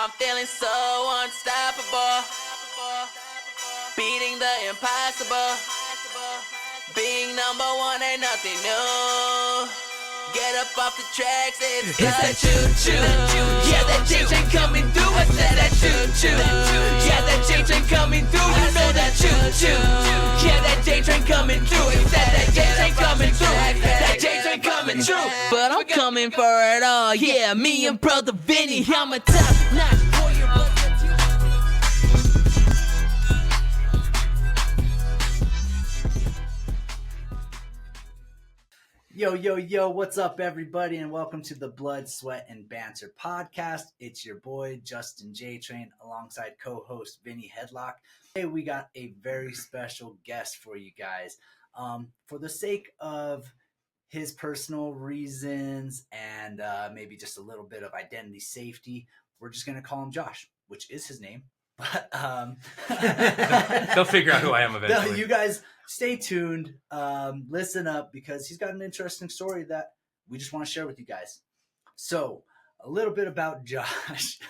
I'm feeling so unstoppable. Beating the impossible. Being number one ain't nothing new. Get up off the tracks, it's that choo-choo. Yeah, that J-train coming through. I said that choo-choo. Yeah, that J-train coming through. You know that choo-choo. Yeah, that J-train coming through. It's that J-train coming through. That J-train coming through. But I'm coming for it all. Yeah, me and brother Vinny. I'm a top-notch warrior, but Yo, what's up, everybody, and welcome to the Blood, Sweat, and Banter podcast. It's your boy, Justin J-Train, alongside co-host Vinny Headlock. Today, we got a very special guest for you guys. For the sake of his personal reasons and maybe just a little bit of identity safety, we're just going to call him Josh, which is his name. But they'll figure out who I am eventually. You guys stay tuned, listen up, because he's got an interesting story that we just want to share with you guys. So a little bit about Josh.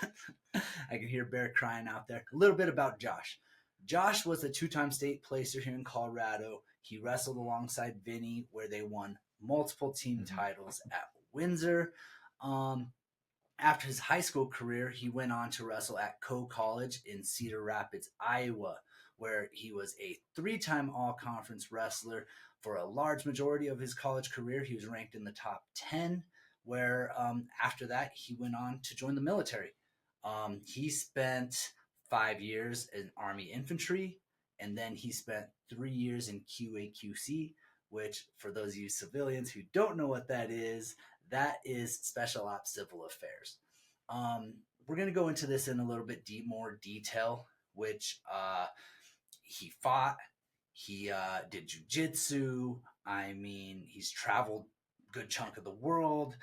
I can hear Bear crying out there. A little bit about Josh. Josh was a two-time state placer here in Colorado. He wrestled alongside Vinny, where they won multiple team titles at Windsor. After his high school career, he went on to wrestle at Coe College in Cedar Rapids, Iowa, where he was a three-time all-conference wrestler. For a large majority of his college career, he was ranked in the top 10, where after that, he went on to join the military. He spent 5 years in Army Infantry, and then he spent 3 years in QAQC, which, for those of you civilians who don't know what that is Special Ops Civil Affairs. We're going to go into this in a little bit more detail, which he fought, he did jiu-jitsu. I mean, he's traveled a good chunk of the world.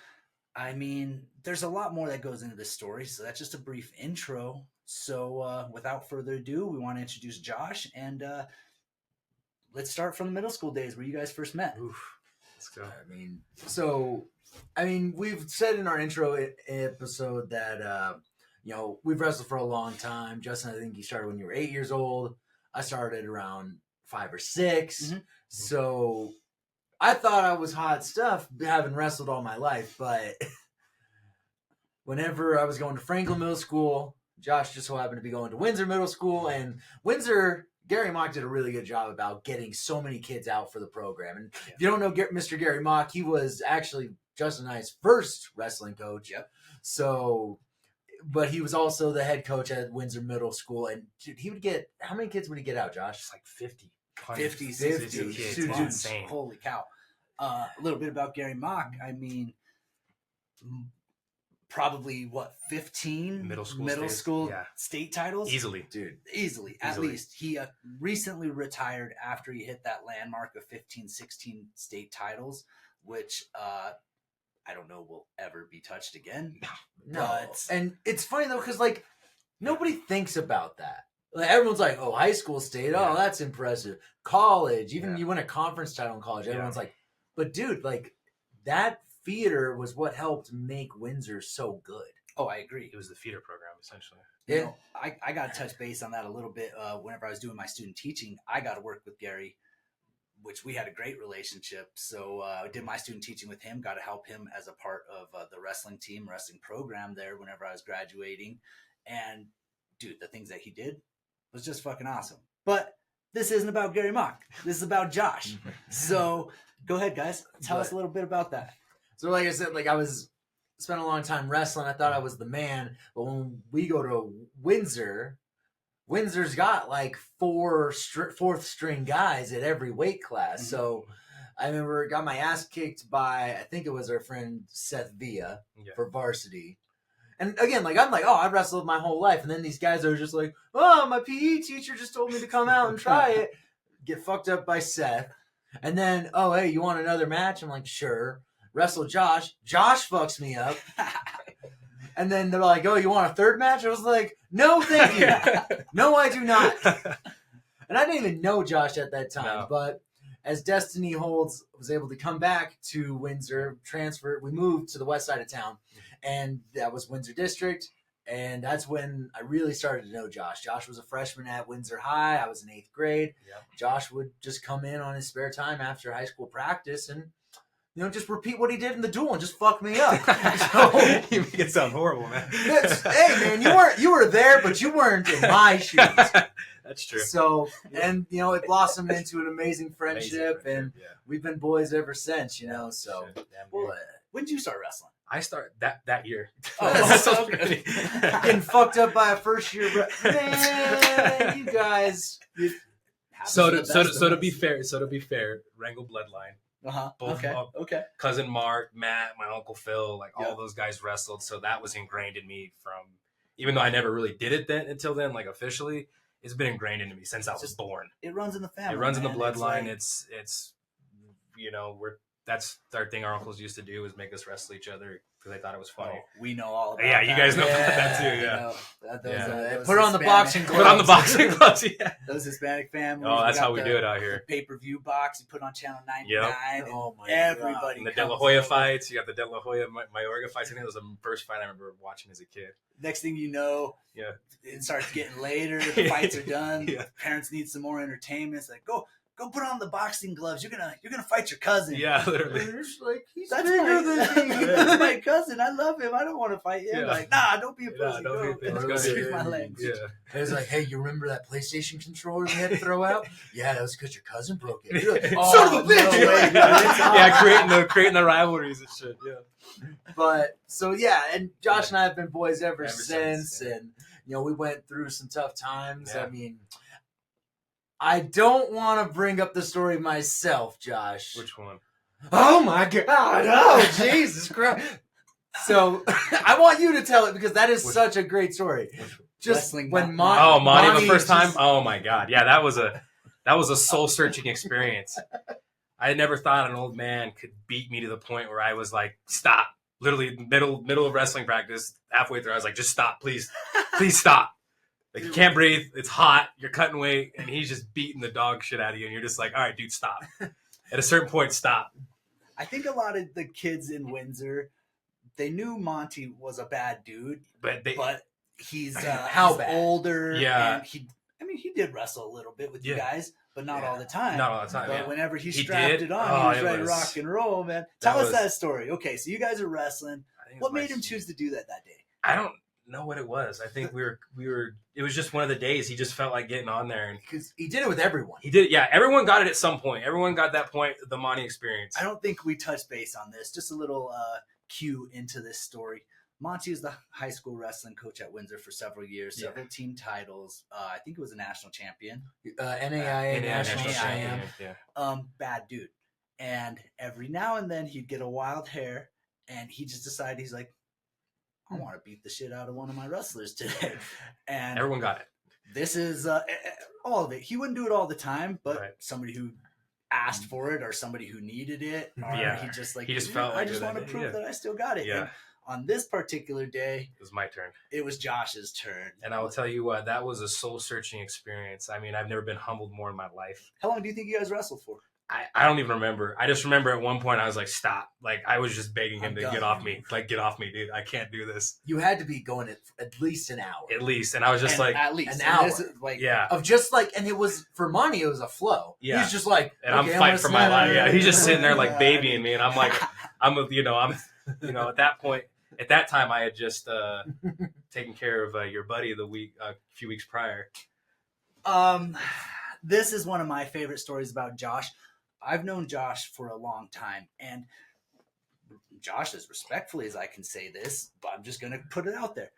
I mean, there's a lot more that goes into this story, so that's just a brief intro. So without further ado, we want to introduce Josh, and let's start from the middle school days where you guys first met. Oof. Let's go. We've said in our intro episode that, we've wrestled for a long time. Justin, I think you started when you were 8 years old. I started around 5 or 6. Mm-hmm. So I thought I was hot stuff, having wrestled all my life. But whenever I was going to Franklin Middle School, Josh just so happened to be going to Windsor Middle School. And Windsor, Gary Mock did a really good job about getting so many kids out for the program. And if you don't know Mr. Gary Mock, he was actually Justin and I's first wrestling coach. Yep. So, but he was also the head coach at Windsor Middle School. And dude, he would get, how many kids would he get out, Josh? Just like 50. 50 kids. It's insane. Holy cow. A little bit about Gary Mock. I mean, probably 15 middle school state titles? Easily. At least. He recently retired after he hit that landmark of 16 state titles, which I don't know will ever be touched again. No. And it's funny though, because nobody thinks about that. Everyone's like, oh, high school state, oh, that's impressive. College, even you win a conference title in college, everyone's like, but dude, that feeder was what helped make Windsor so good. Oh, I agree. It was the feeder program, essentially. You know, I got to touch base on that a little bit. Whenever I was doing my student teaching, I got to work with Gary, which we had a great relationship. So I did my student teaching with him, got to help him as a part of the wrestling program there whenever I was graduating. And dude, the things that he did was just fucking awesome. But this isn't about Gary Mock. This is about Josh. So go ahead, guys. Tell us a little bit about that. So like I said, I spent a long time wrestling. I thought I was the man. But when we go to Windsor, Windsor's got fourth string guys at every weight class. Mm-hmm. So I remember got my ass kicked by, I think it was our friend Seth Villa for varsity. And again, I wrestled my whole life. And then these guys are just like, oh, my PE teacher just told me to come out and try it. Get fucked up by Seth. And then, oh, hey, you want another match? I'm like, sure. Wrestle Josh. Josh fucks me up. And then they're like, oh, you want a third match? I was like, no, thank you. No, I do not. And I didn't even know Josh at that time. No. But as destiny holds, I was able to come back to Windsor, transfer. We moved to the west side of town. And that was Windsor District. And that's when I really started to know Josh. Josh was a freshman at Windsor High. I was in 8th grade. Yep. Josh would just come in on his spare time after high school practice and, just repeat what he did in the duel and just fuck me up. So, You make it sound horrible, man. hey, man, you were there, but you weren't in my shoes. That's true. So, and, it blossomed into an amazing friendship, and yeah. we've been boys ever since, so. Shit, damn Well, good. when did you start wrestling? I start that year. Oh, That's so okay. funny. Getting fucked up by a first year, man, you guys. So to be fair, Wrangle bloodline. Both Okay. Okay. cousin Mark, Matt, my uncle Phil, like Yeah. all those guys wrestled. So that was ingrained in me from, even though I never really did it then until then, like officially, it's been ingrained into me since I was born. It runs in the family. It runs in the man. bloodline. It's It's that's our thing. Our uncles used to do is make us wrestle each other because they thought it was like, funny. we know all about Yeah, you that. guys know about that too. You Yeah. know, those Put on the Hispanic- boxing Put on the boxing gloves. Yeah. Those Hispanic families. Oh, that's got how we the- do it out The here. pay-per-view box you put on channel 99. And Oh my everybody. And the De comes La Hoya over. fights. You got the De La Hoya Mayorga fights. I think that was the first fight I remember watching as a kid. Next thing you know, Yeah. it starts getting later. The fights are done. Yeah. Parents need some more entertainment. It's like, go put on the boxing gloves. You're gonna fight your cousin. Yeah, literally. It's like, he's That's bigger my, than me. that's my cousin. I love him. I don't want to fight him. Yeah. Like, nah, don't be a Yeah, pussy. don't be a Go. pussy. Go Excuse ahead. my language. Yeah. It was like, hey, you remember that PlayStation controller they had to throw out? Yeah, that was because your cousin broke it. You're like, Oh, son of a bitch! no way, dude. It's Yeah, creating the rivalries and shit. Yeah. But so yeah, and Josh and I have been boys ever Ever since, since, yeah. and we went through some tough times. Yeah. I mean, I don't want to bring up the story myself, Josh. Which one? Oh my God! Oh Jesus Christ! So I want you to tell it because that is Which- such a great story. Just Wrestling when Mon- Monty the first time. just- Oh my god, yeah, that was a soul searching experience. I never thought an old man could beat me to the point where I was like, stop. Literally middle of wrestling practice, halfway through, I was like, just stop, please stop. Like you can't breathe, it's hot, you're cutting weight, and he's just beating the dog shit out of you, and you're just like, all right, dude, stop. At a certain point, stop. I think a lot of the kids in Windsor, they knew Monty was a bad dude, But but he's How he's bad? older. Yeah. And he did wrestle a little bit with you Yeah. guys, but not Yeah. all the time. not all the time. But Yeah. whenever he He strapped did? it on, Oh, he was it ready to was- rock and roll, man. Tell that us was- that story. Okay, so you guys are wrestling. I think it was What my- made him choose to do that day? I don't know what it was. I think we were. It was just one of the days. He just felt like getting on there, and because he did it with everyone. he did. Yeah, everyone got it at some point. Everyone got that point. The Monty experience. I don't think we touched base on this. Just a little cue into this story. Monty is the high school wrestling coach at Windsor for several years, Yeah. several team titles. I think it was a national champion. NAIA Yeah, national national champ. Yeah. Bad dude. And every now and then he'd get a wild hair, and he just decided he's like, I want to beat the shit out of one of my wrestlers today. And Everyone got it. this is all of it. He wouldn't do it all the time, but Right. somebody who asked for it or somebody who needed it, or Yeah. he just like He just felt I like just it, want to prove yeah. that I still got it. Yeah. And on this particular day, It was my turn. it was Josh's turn. And I will tell you what, that was a soul searching experience. I mean, I've never been humbled more in my life. How long do you think you guys wrestled for? I don't even remember. I just remember at one point I was like, stop. Like I was just begging him I'm to done. get off me. Like, get off me, dude. I can't do this. You had to be going at least an hour. At least. And I was just And like, at least an and hour. this is, like, yeah. Of just like, and it was for Monty, it was a flow. Yeah. He's just like, And okay, I'm fighting for my life. Yeah. He's just Yeah. sitting there like babying me. And I'm like, I'm at that point, at that time, I had just taken care of your buddy a few weeks prior. This is one of my favorite stories about Josh. I've known Josh for a long time, and Josh, as respectfully as I can say this, but I'm just going to put it out there.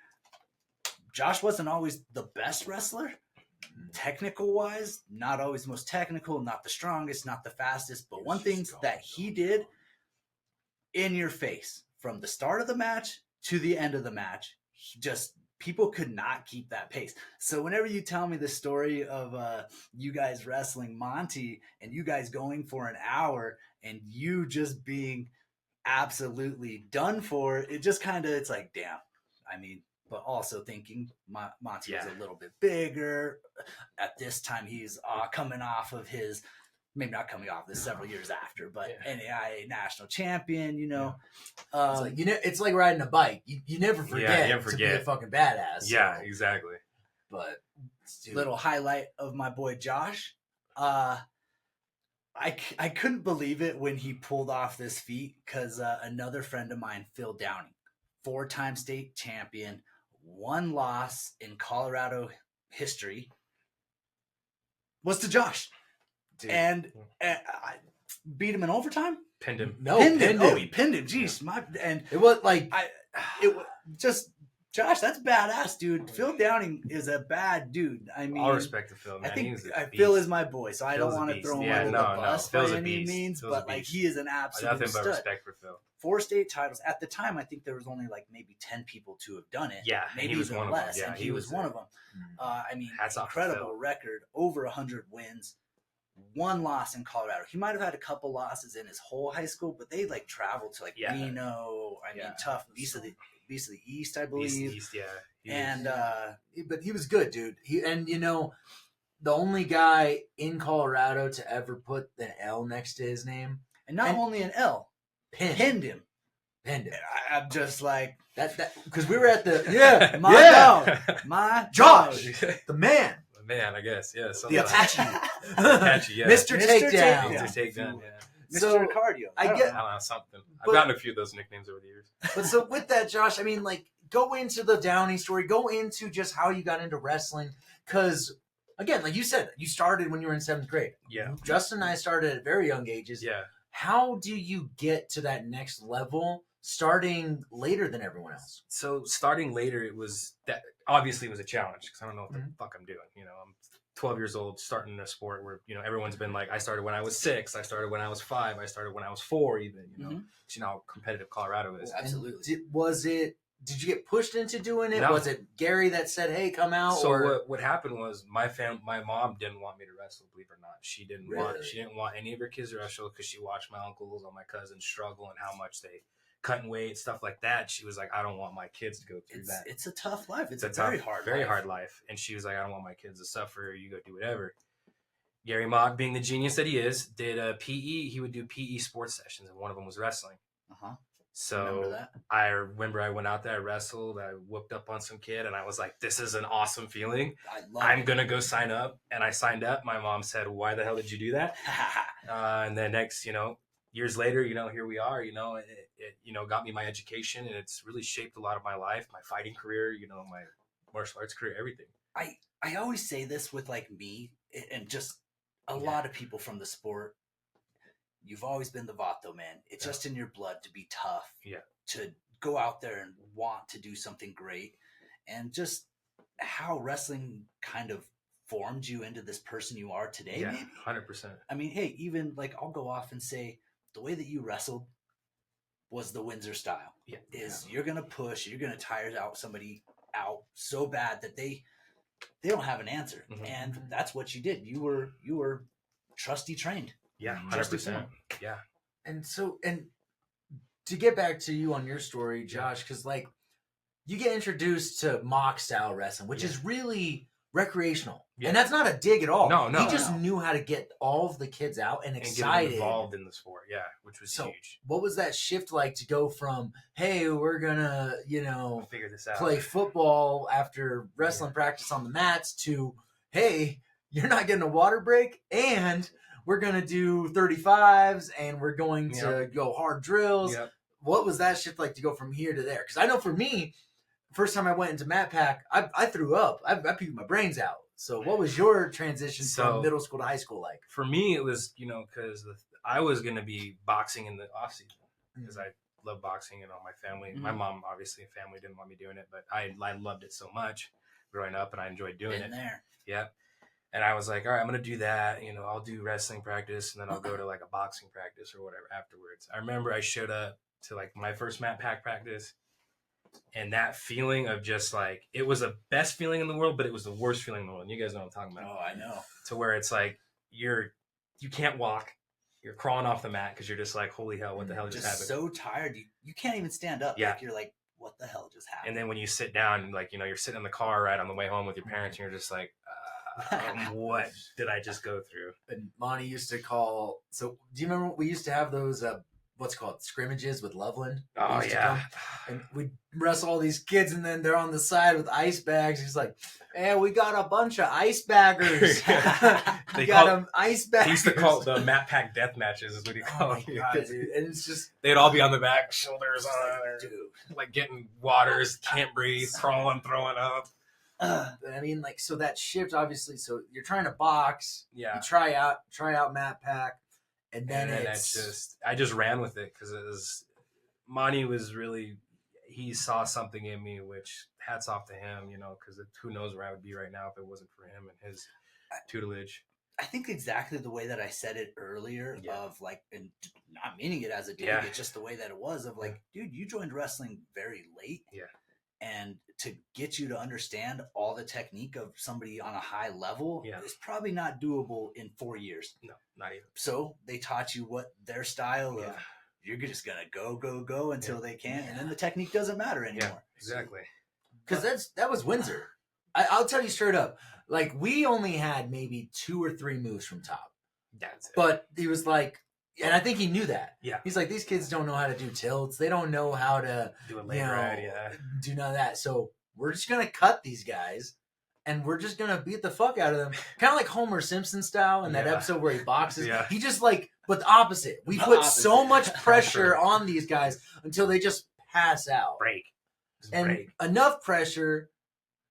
Josh wasn't always the best wrestler, technical wise, not always the most technical, not the strongest, not the fastest, but one thing that he did in your face from the start of the match to the end of the match, people could not keep that pace. So whenever you tell me the story of you guys wrestling Monty and you guys going for an hour and you just being absolutely done for, it just kind of, it's like, damn. I mean, but also thinking Monty was Yeah. a little bit bigger. At this time, he's coming off of his maybe not coming off this several years after, but Yeah. NAIA national champion, you know. It's like it's like riding a bike. You never forget, never to be forget. a fucking badass. Yeah, so. exactly. But dude, Little highlight of my boy Josh. I couldn't believe it when he pulled off this feat because another friend of mine, Phil Downing, 4-time state champion, 1 loss in Colorado history, was to Josh. dude. And I beat him in overtime. Pinned him. No, pinned pinned him. him. Oh, he pinned him. Jeez, and It was like it was just Josh. That's badass, dude. Phil Downing is a bad dude. I mean, All respect to Phil, man. I think He's a beast. Phil is my boy, so I don't Phil's a want to beast. throw him Yeah, under no, the no. bus Phil's by a any beast. means, Phil's a but like beast. he is an absolute Nothing but stud. respect for Phil. 4 state titles at the time. I think there was only like maybe 10 people to have done it. Yeah, maybe he was even one of them. less, Yeah, and he was one of them. I mean, Hats off to incredible Phil. record, over 100 wins, 1 loss in Colorado. He might have had a couple losses in his whole high school, but they like traveled to like Yeah. Reno. I mean, Yeah. tough Beast of the East, I believe. East, yeah. He And was- but he was good, dude. The only guy in Colorado to ever put the L next to his name, not and- only an L, pinned him. pinned it. I'm just like, That because we were at the my yeah. dog, my Josh. dog. the man, man, I guess, yeah. the something like Apache, that. Apache, yeah. Mr. Mr. Takedown. Takedown. Mr. Takedown, yeah. Mr. So, Cardio. I don't get- know. I don't know, something. But- I've gotten a few of those nicknames over the years. But so with that, Josh, I mean, like, go into the Downey story. Go into just how you got into wrestling, because again, like you said, you started when you were in 7th grade. Yeah. Justin and I started at very young ages. Yeah. How do you get to that next level, starting later than everyone else? So starting later, it was that obviously it was a challenge because I don't know what the Mhm. fuck I'm doing. You know, I'm 12 years old, starting a sport where everyone's been like, I started when I was 6, I started when I was 5, I started when I was 4, even. Mhm. You know how competitive Colorado is. Absolutely. And did you get pushed into doing it? No. Was it Gary that said, "Hey, come out"? So or what happened was my mom didn't want me to wrestle. Believe it or not, she didn't want any of her kids to wrestle because she watched my uncles or my cousins struggle and how much they cutting weight, stuff like that. She was like, I don't want my kids to go through that. It's a tough life. It's a tough, very hard very life. hard life. And she was like, I don't want my kids to suffer. You go do whatever. Gary Mock, being the genius that he is, did a PE. He would do PE sports sessions, and one of them was wrestling. Uh-huh. So Remember that? I remember I went out there, I wrestled, I whooped up on some kid, and I was like, this is an awesome feeling. I love I'm it. going to go sign up. And I signed up. My mom said, why the hell did you do that? And then next, years later, here we are, it got me my education, and it's really shaped a lot of my life, my fighting career, my martial arts career, everything. I always say this with like me and just a lot of people from the sport. You've always been the Vato, man. It's just in your blood to be tough. Yeah. To go out there and want to do something great. And just how wrestling kind of formed you into this person you are today, Yeah, maybe? 100%. I mean, hey, even like I'll go off and say the way that you wrestled was the Windsor style. Yeah. You're gonna push, you're gonna tire out somebody out so bad that they don't have an answer. Mhm. And that's what you did. You were trusty trained. Yeah, Just 100%. Yeah. And so, and to get back to you on your story, Josh, because like you get introduced to mock style wrestling, which is really recreational, Yeah. and that's not a dig at all. No, he just no. knew how to get all of the kids out and And get them excited. involved in the sport. Yeah, which was So, huge. what was that shift like to go from, hey, we're gonna, I'll figure this out. play football after wrestling practice on the mats to, hey, you're not getting a water break, and we're gonna do 35s, and we're going to go hard drills. Yep. What was that shift like to go from here to there? Because I know for me, first time I went into Mat Pack, I threw up. I puked my brains out. So what was your transition from middle school to high school like? For me, it was, because I was going to be boxing in the off season because I love boxing and all my family. Mhm. My mom, obviously, and family didn't want me doing it, but I loved it so much growing up, and I enjoyed doing Been it. there. Yeah. And I was like, all right, I'm going to do that. I'll do wrestling practice, and then I'll go to like a boxing practice or whatever afterwards. I remember I showed up to like my first Mat Pack practice, and that feeling of just like, it was the best feeling in the world, but it was the worst feeling in the world. And you guys know what I'm talking about. Oh, I know. To where it's like, you can't walk. You're crawling off the mat because you're just like, holy hell, what the hell just happened? So tired. You can't even stand up. Yeah. Like, you're like, what the hell just happened? And then when you sit down, like, you're sitting in the car right on the way home with your parents, and you're just like, What did I just go through? And Monty used to call. So do you remember we used to have those what's it called scrimmages with Loveland? They Oh used to yeah. come, and we'd wrestle all these kids, and then they're on the side with ice bags. He's like, "Hey, we got a bunch of ice baggers. They We got call- them ice baggers." He used to call it the Mat Pack death matches, is what he Oh called my it. God, dude. And it's just They'd all be on the back, shoulders Dude. like getting waters, can't breathe, crawling, throwing up. I mean, like, so that shift obviously. So you're trying to box. Yeah. You try out Matt Pack, and then I just ran with it because it was Monty was really, he saw something in me, which hats off to him, because who knows where I would be right now if it wasn't for him and his tutelage. I think exactly the way that I said it earlier of like, and not meaning it as a dig, it's just the way that it was of like, dude, you joined wrestling very late. Yeah. And to get you to understand all the technique of somebody on a high level is probably not doable in 4 years. No, not even. So they taught you what their style of, you're just going to go until they can't. And then the technique doesn't matter anymore. Yeah, exactly. Because that was Windsor. I'll tell you straight up. Like, we only had maybe 2 or 3 moves from top. That's it. But he was like, and I think he knew that. Yeah. He's like, these kids don't know how to do tilts. They don't know how to do a late ride, do none of that. So we're just going to cut these guys, and we're just going to beat the fuck out of them. Kind of like Homer Simpson style in that episode where he boxes. Yeah. He just but the opposite. We put so much pressure on these guys until they just pass out. Break. Enough pressure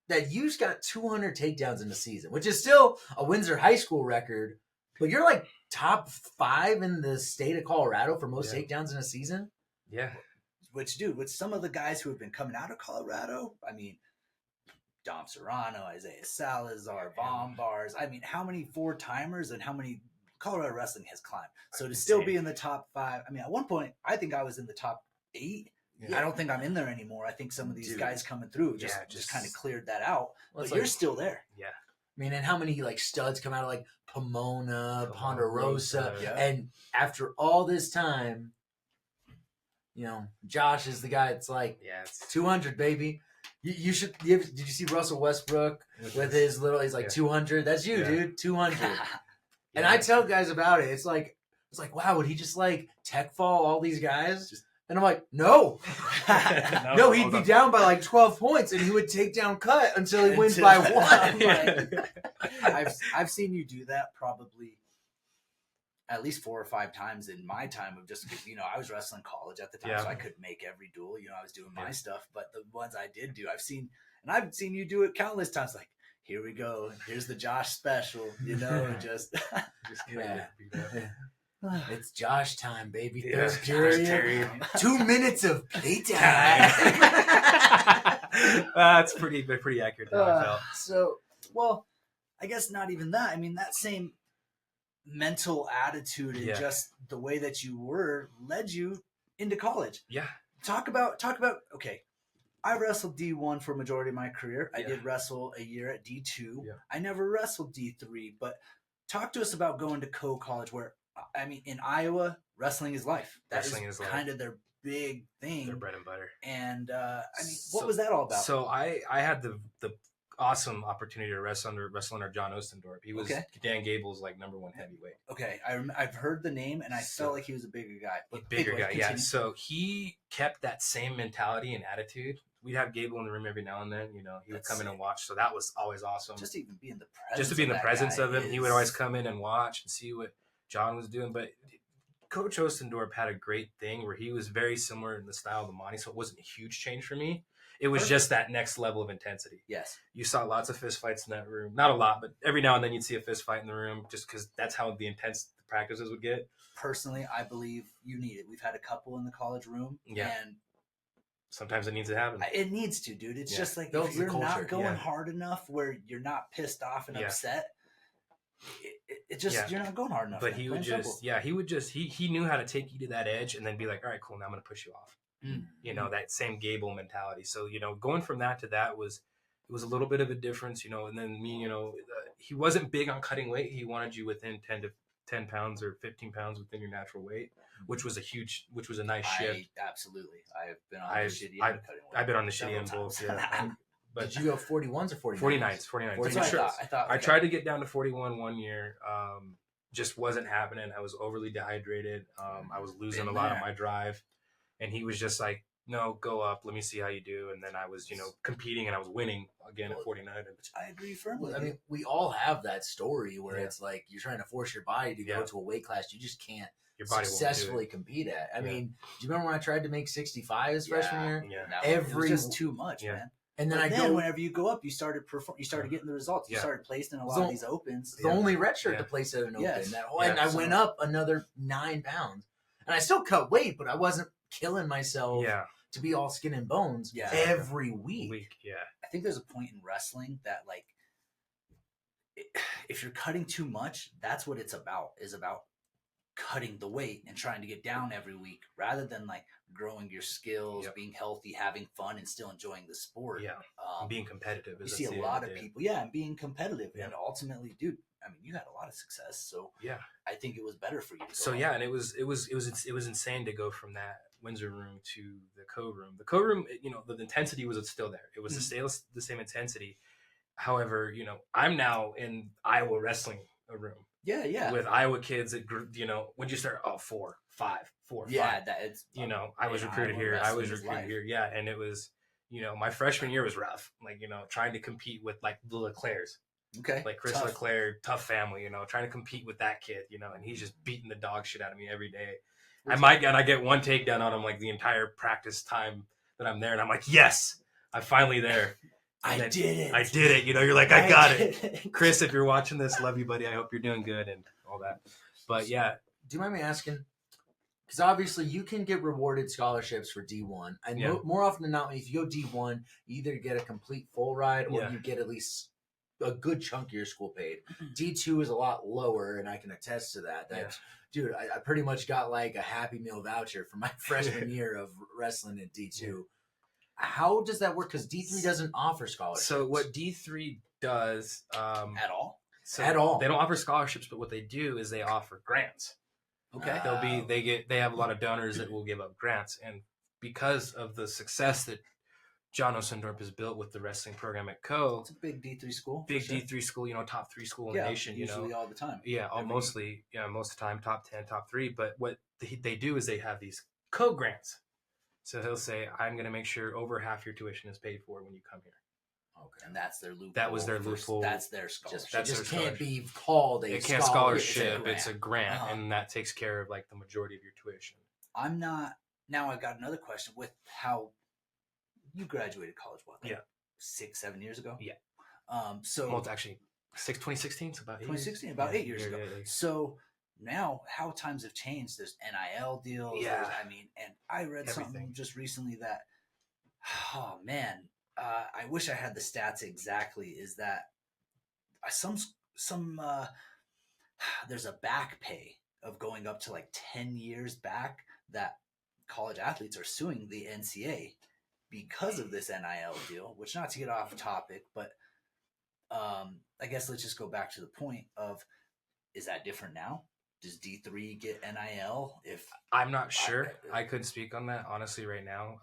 that you just got 200 takedowns in the season, which is still a Windsor High School record. But you're like top 5 in the state of Colorado for most takedowns in a season. Yeah. Which, dude, with some of the guys who have been coming out of Colorado, I mean, Dom Serrano, Isaiah Salazar, Bombars. I mean, how many 4-timers and how many Colorado wrestling has climbed? So to still be in the top 5, I mean, at one point, I think I was in the top 8. Yeah. I don't think I'm in there anymore. I think some of these guys coming through just kind of cleared that out. Well, but you're still there. Yeah. I mean, and how many studs come out of like Pomona, Ponderosa, and after all this time, Josh is the guy that's like, it's 200, baby. You should. Did you see Russell Westbrook with his little? He's like 200. That's you, dude. 200. And I tell guys about it. It's like, wow, would he just like tech fall all these guys? And I'm like, no. No, he'd be down by like 12 points, and he would take down cut until he wins by 1. I've seen you do that probably at least 4 or 5 times in my time of just, I was wrestling college at the time, so I couldn't make every duel. I was doing my stuff, but the ones I did do, I've seen you do it countless times. Like, here we go. Here's the Josh special, just it's Josh time, baby. Yes, Third period. 2 minutes of playtime. That's pretty accurate. I felt. So, well, I guess not even that. I mean, that same mental attitude and just the way that you were led you into college. Yeah. Talk about. Okay, I wrestled D1 for a majority of my career. I did wrestle a year at D2. Yeah. I never wrestled D3. But talk to us about going to Coe College, where I mean, in Iowa, wrestling is life. Wrestling is kind of their big thing. Their bread and butter. And I mean, what was that all about? So I had the awesome opportunity to wrestle under John Ostendorp. He was Dan Gable's like #1 heavyweight. Okay, I've heard the name, and I felt like he was a bigger guy. But bigger guy, yeah. So he kept that same mentality and attitude. We'd have Gable in the room every now and then. He would come in and watch. So that was always awesome. Just to even be in the presence of him, he would always come in and watch and see what John was doing. But Coach Ostendorp had a great thing where he was very similar in the style of the Monty, so it wasn't a huge change for me. It was just that next level of intensity. Yes. You saw lots of fist fights in that room. Not a lot, but every now and then you'd see a fist fight in the room just because that's how the intense the practices would get. Personally, I believe you need it. We've had a couple in the college room. Yeah. And sometimes it needs to happen. It needs to, dude. It's just like if you're not going hard enough where you're not pissed off and upset, it just you're not going hard enough. But he would he knew how to take you to that edge and then be like, all right, cool, now I'm going to push you off. That same Gable mentality. So, going from that to that was a little bit of a difference, and then me, he wasn't big on cutting weight. He wanted you within 10 pounds or 15 pounds within your natural weight, which was a nice shift. Absolutely. I've been on the shitty end of cutting weight. I've been on the shitty end both. Yeah. But did you go 41s or 49s? 49s, 49s. That's I'm what sure. I thought. I Okay. tried to get down to 41 one year. Just wasn't happening. I was overly dehydrated. I was losing Been a lot of there. my drive. And he was just like, no, go up. Let me see how you do. And then I was, competing and I was winning again at 49. And I agree firmly. Well, I mean, we all have that story where Yeah. it's like you're trying to force your body to go Yeah. to a weight class you just can't your body successfully compete at. I Yeah. mean, do you remember when I tried to make 65 as freshman year? won't do it. Yeah. That was every- just too much, Yeah. man. And then But I then go. whenever you go up, you started getting the results. You Yeah. started placing in a The lot of only- these opens. The only red shirt Yeah. to place at an open. Yes. And I So- went up another 9 pounds. And I still cut weight, but I wasn't killing myself Yeah. to be all skin and bones Yeah. every week. Yeah. I think there's a point in wrestling that like if you're cutting too much, that's what it's about. Is about cutting the weight and trying to get down every week rather than like growing your skills, Yep. being healthy, having fun, and still enjoying the sport. Yeah. Being competitive. You is see at the a end lot the of day. people, and being competitive, Yeah. and ultimately, dude. I mean, you had a lot of success, so Yeah. I think it was better for you. To go So up. yeah, and it was insane to go from that Windsor room to the Coe room. The Coe room, the intensity was still there. It was the same intensity. However, I'm now in Iowa wrestling room yeah, with Iowa kids that when you start 4, 5, 4, 5. yeah. That it's I was in recruited Iowa, here. I wrestling was is recruited life. here. Yeah, and it was my freshman year was rough. Like trying to compete with like the Leclercs. Okay, Like Chris tough. Leclerc, tough family, trying to compete with that kid, and he's just beating the dog shit out of me every day. I get one takedown on him like the entire practice time that I'm there, and I'm like, yes, I'm finally there. And I then did it. I did it. You're like, I got it. did Chris, if you're watching this, love you, buddy. I hope you're doing good and all that. But yeah, Do you mind me asking? Because obviously you can get rewarded scholarships for D1. And Yeah. more often than not, if you go D1, you either get a complete full ride or Yeah. you get at least a good chunk of your school paid. D2 is a lot lower, and I can attest to that. Dude, I pretty much got like a Happy Meal voucher for my freshman year of wrestling at D2. How does that work? Because D3 doesn't offer scholarships. so what D3 does at all. At all. They don't offer scholarships, but what they do is they offer grants. Okay. They have a lot of donors that will give up grants, and because of the success that John Osendorp has built with the wrestling program at Coe, It's a big D3 school. big for sure. D3 school, top 3 school in Yeah, the nation, usually all the time. Yeah, Every- most of the time, top 10, top 3. But what they do is they have these Coe grants. So he'll say, I'm going to make sure over half your tuition is paid for when you come here. Okay. And that's their loophole. That was their for- loophole. That's their scholarship. That's It just their can't be called a It can't scholarship. scholarship, it's a grant, Uh-huh. and that takes care of like the majority of your tuition. I'm not. Now I've got another question with how you graduated college. What? Like Yeah. 6-7 years ago. Yeah. So Well, it's actually 2016, so about 8 years. 2016, about 8 years ago. Yeah. So now how times have changed. There's NIL deals. Yeah. And I read something Everything. just recently that, oh man, I wish I had the stats exactly. Is that there's a back pay of going up to like 10 years back that college athletes are suing the NCAA because of this NIL deal, which not to get off topic, but I guess let's just go back to the point of, is that different now? Does D3 get NIL? If I'm not sure. I couldn't speak on that honestly right now.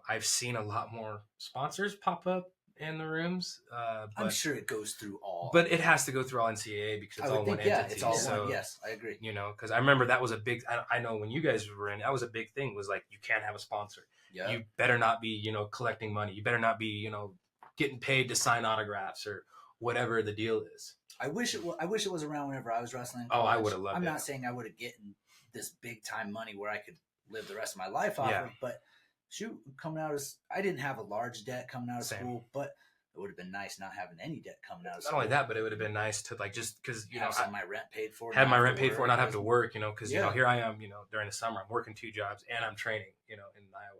I've seen a lot more sponsors pop up in the rooms, I'm but sure it goes through all. but it has to go through all NCAA because I it's would all think, one yeah, entity. it's all so, one. Yes, I agree. because I remember that was a big. I know when you guys were in, that was a big thing. Was like you can't have a sponsor. Yeah. You better not be collecting money. You better not be getting paid to sign autographs or whatever the deal is. I wish it was around whenever I was wrestling. in Oh, I college. would've loved I'm it. not saying I would have gotten this big time money where I could live the rest of my life off Yeah. of, but shoot, coming out of I didn't have a large debt coming out of Same. school, but it would have been nice not having any debt coming out of Not school. only that, but it would have been nice to just because have some of my rent paid for. have not my have rent to paid for, work. not have to work. Because Yeah. here I am. During the summer, I'm working 2 jobs and I'm training. In Iowa,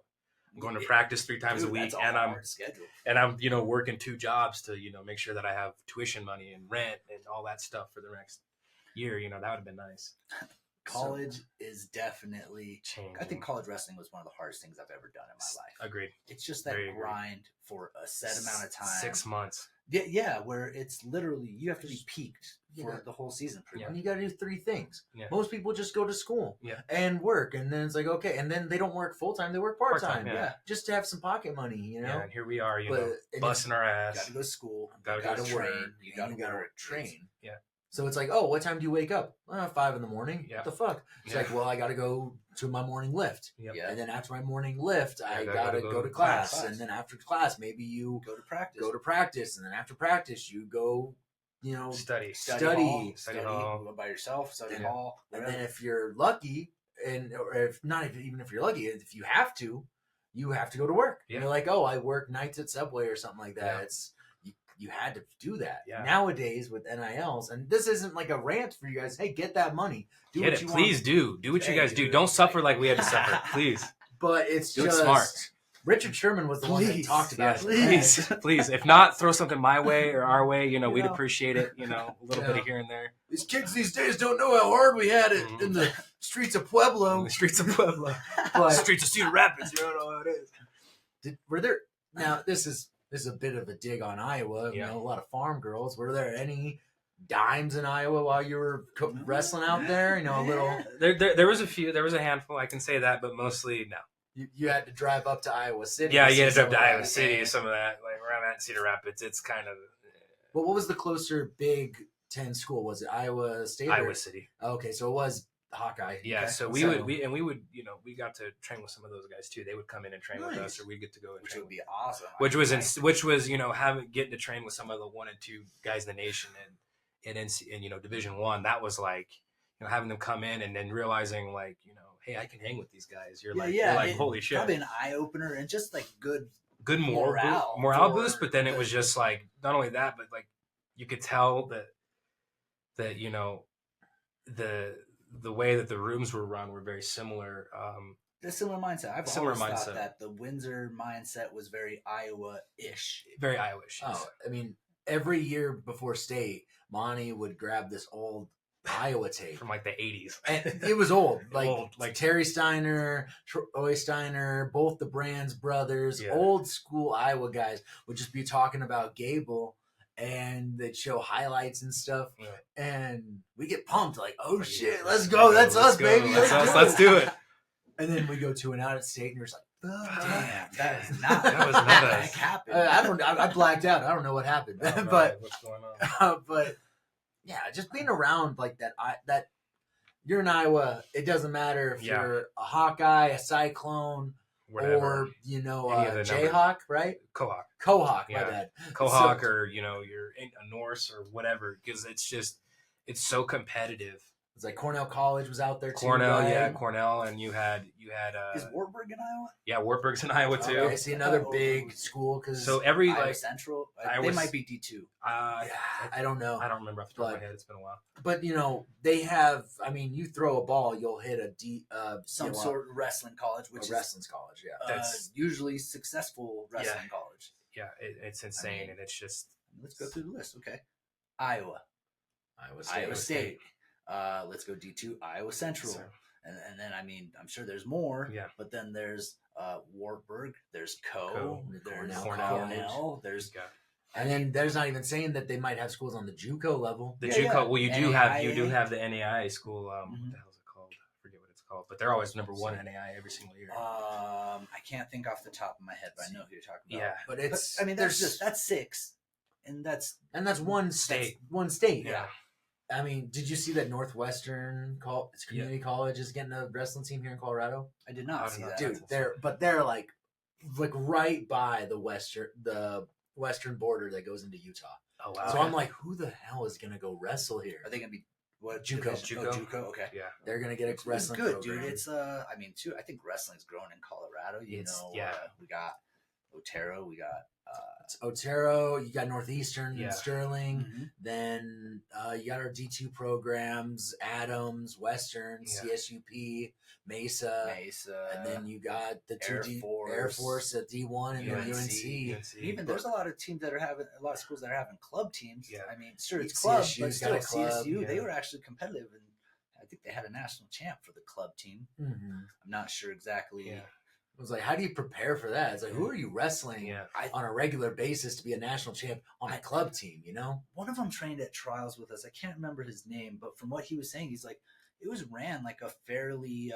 I'm going to Yeah. practice 3 times Dude, a week, that's a and I'm hard schedule. working 2 jobs to make sure that I have tuition money and rent and all that stuff for the next year. That would have been nice. College is definitely. Changing. I think college wrestling was one of the hardest things I've ever done in my life. Agreed. It's just that Very agreed. grind for a set amount of time. 6 months. Yeah, where it's literally you have to be peaked for Yeah. the whole season. Pretty And much. you got to do 3 things. Yeah. Most people just go to school Yeah. and work, and then it's like, okay, and then they don't work full time; they work part time, Part-time, Yeah, just to have some pocket money, you know. Yeah, and here we are, But know, and busting our you ass. got to go to school. Gotta you go got to to work, train. You got to gotta train. train. Yeah. So it's like, oh, what time do you wake up? 5 in the morning. Yeah. What the fuck? It's Yeah. like, well, I got to go to my morning lift. Yep. Yeah, And then after my morning lift, I gotta gotta go go to to class. class. And then after class, maybe you go to practice. go to practice. And then after practice, you go, you know, Study. Study hall, by yourself. Study Yeah. hall. and whatever. then if you're lucky, or if not, even if you're lucky, if you have to go to work. Yeah. You're like, oh, I work nights at Subway or something like that. Yeah. It's you had to do that. Yeah. Nowadays with NILs, and this isn't like a rant for you guys. Hey, get that money. Do Get what it. you Please want. do what you Hey, guys do. dude. Don't suffer like we had to suffer. Please. But it's Do it just smart. Richard Sherman was the one that Please. talked about Yes, it. please, please. If not, throw something my way or our way. You We'd know. appreciate it. A little bit Yeah. of here and there. These kids these days don't know how hard we had it Mhm. in the streets of In Pueblo. the streets of Pueblo, But streets of Cedar Rapids. You don't know how it is. were there now? This is a bit of a dig on Iowa. You Yeah. know, a lot of farm girls. Were there any dimes in Iowa while you were wrestling out there? You know, a little. There was a few. There was a handful. I can say that, but mostly no. You had to drive up to Iowa City. Yeah, to you see had to some drive to of Iowa that. City. Some of that, like where I'm at, Cedar Rapids. It's kind of But what was the closer Big Ten school? Was it Iowa State? or- Iowa City. Okay, so it was Hawkeye. Yeah, Okay. so we would we got to train with some of those guys too. They would come in and train with Nice. us, or we'd get to go and which train. would be awesome. Which was having getting to train with some of the 1 and 2 guys in the nation and in Division 1. That was like having them come in and then realizing like hey, I can hang with these guys. You're you're like holy shit. Probably an eye opener and just like good. Good morale morale for boost, but then it the- was just like not only that, but like you could tell that the way that the rooms were run were very similar. A similar mindset. I've Similar always mindset. thought that the Windsor mindset was very Iowa-ish. Very Irish. Oh, I mean, every year before state, Monty would grab this old Iowa tape. From like the 80s. And it was old, like Old, like- Terry Steiner, Troy Steiner, both the Brands brothers, Yeah. old school Iowa guys would just be talking about Gable, and they'd show highlights and stuff, Yeah. and we get pumped like, oh Yeah, shit, let's go, that's us, go. baby, That's let's us. do Let's it. do it. And then we go to an out at state, and you're just like, Damn, that is not. That was not that us. happened. I blacked out. I don't know what happened, I don't know but what's going on. but yeah, just being around like that. That you're in Iowa. It doesn't matter if Yeah. you're a Hawkeye, a Cyclone, Whatever. or Any of the Jayhawk, right? Cohawk. Cohawk, my Yeah. bad. Cohawk So- or you're a Norse or whatever, because it's so competitive. It's like Cornell College was out there too. Cornell, right? yeah, Cornell, and you had Is Wartburg in Iowa? yeah, Wartburg's in Iowa too. Okay, see another Oh. big school because So every Iowa like Central. Iowa They might be D2. I I don't know, don't remember off the top of But- my head. It's been a while. but they have. I mean, you throw a ball, you'll hit Some sort of wrestling college, which a is wrestling college. Yeah, That's- usually successful wrestling college. Yeah, it's insane, mean, and it's just Let's go through the list. Okay, Iowa, Iowa Iowa State. Let's go D2, Iowa Central. So, And then I'm sure there's more. Yeah. But then there's Wartburg. There's Coe, Coe. There's Cornell. Cornell. There's yeah. And then there's not even saying that they might have schools on the JUCO level. The Yeah, JUCO. yeah. Well, you do NAIA. have the NAIA school. What Mhm. the hell is it called? I forget what it's called, but they're always number 1 NAIA every single year. I can't think off the top of my head, but I know who you're talking about. Yeah. But But, it's I mean, that's there's- that's 6, and that's one State. One state. Yeah. I mean, did you see that Northwestern it's community college is getting a wrestling team here in Colorado? I did I not don't see know. that. Dude, they're like right by the western border that goes into Utah. Oh wow. So I'm like, who the hell is gonna go wrestle here? Are they gonna be what? JUCO. division? Oh, JUCO. JUCO. Okay. yeah. They're gonna get a It's wrestling good, program. dude. It's I mean, too. I think wrestling's growing in Colorado. We got Otero. We got It's Otero, you got Northeastern Yeah. and Sterling. mhm. Then you got our D2 programs, Adams, Western, Yeah. CSUP, Mesa. Mesa, And then you got the Air Air Force at D1 and then UNC. UNC. even there's a lot of teams that are having a lot of schools that are having club teams. Yeah. I mean, sure, it's club, CSU's but got still a club, CSU. They yeah. were actually competitive, and I think they had a national champ for the club team. Mhm. I'm not sure exactly Yeah. It was like, how do you prepare for that? It's like, who are you wrestling Yeah. on a regular basis to be a national champ on a club team, you know? One of them trained at trials with us. I can't remember his name, but from what he was saying, he's like, it was ran like a fairly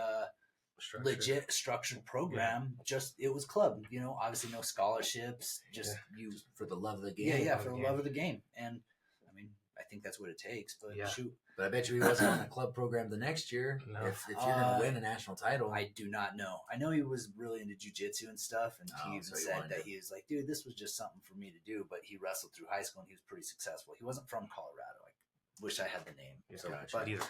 legit structured program. Just it was club, you know, obviously no scholarships, just you For the love of the game. yeah, for the love of the game. And I mean, I think that's what it takes. But Yeah. shoot, But I bet you he wasn't on a club program the next year. No. If you're going to win a national title. I do not know. I know he was really into jiu-jitsu and stuff, and he even so he said wanted that to- he was like, dude, this was just something for me to do. But he wrestled through high school and he was pretty successful. He wasn't from Colorado. I wish I had the name. Yeah, So, gotcha. but either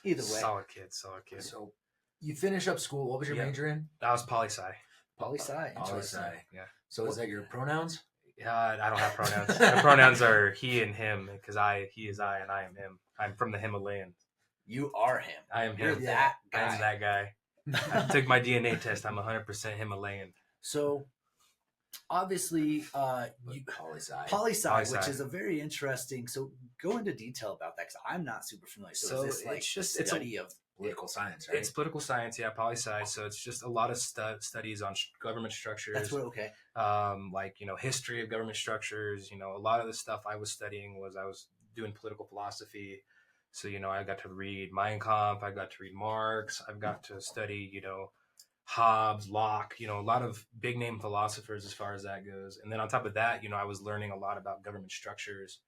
either way, solid kid. So you finish up school. What was your Yeah. major in? That was poli-sci. poli-sci. Poli-sci. Interesting. Yeah. So is that your pronouns? I don't have pronouns. My pronouns are he and him because he is I and I am him. I'm from the Himalayan. You are him. I am You're him. that I guy. am that guy. I took my DNA test. I'm 100% Himalayan. So obviously, you Poli-sci. poli-sci, Poli-sci. which is a very interesting. So go into detail about that because I'm not super familiar. So, So is this like it's just- the it's a- study of Political science, right? It's political science, yeah, poli-sci. So it's just a lot of studies on government structures. that's what okay. Like history of government structures. A lot of the stuff I was studying I was doing political philosophy. So I got to read Mein Kampf, I got to read Marx, I've got to study Hobbes, Locke, a lot of big name philosophers as far as that goes. And then on top of that, I was learning a lot about government structures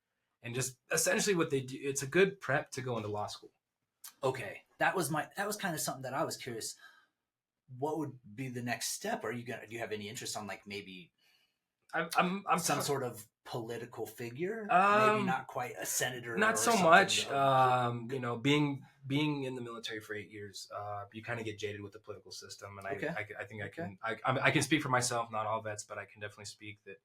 and just essentially what they do. It's a good prep to go into law school. Okay, that was kind of something that I was curious. What would be the next step? Do you have any interest on like maybe I'm some sort of political figure? Maybe Um, not quite a senator. not or so something much. of- Being in the military for 8 years, you kind of get jaded with the political system, and Okay. I think I can speak for myself, not all vets, but I can definitely speak that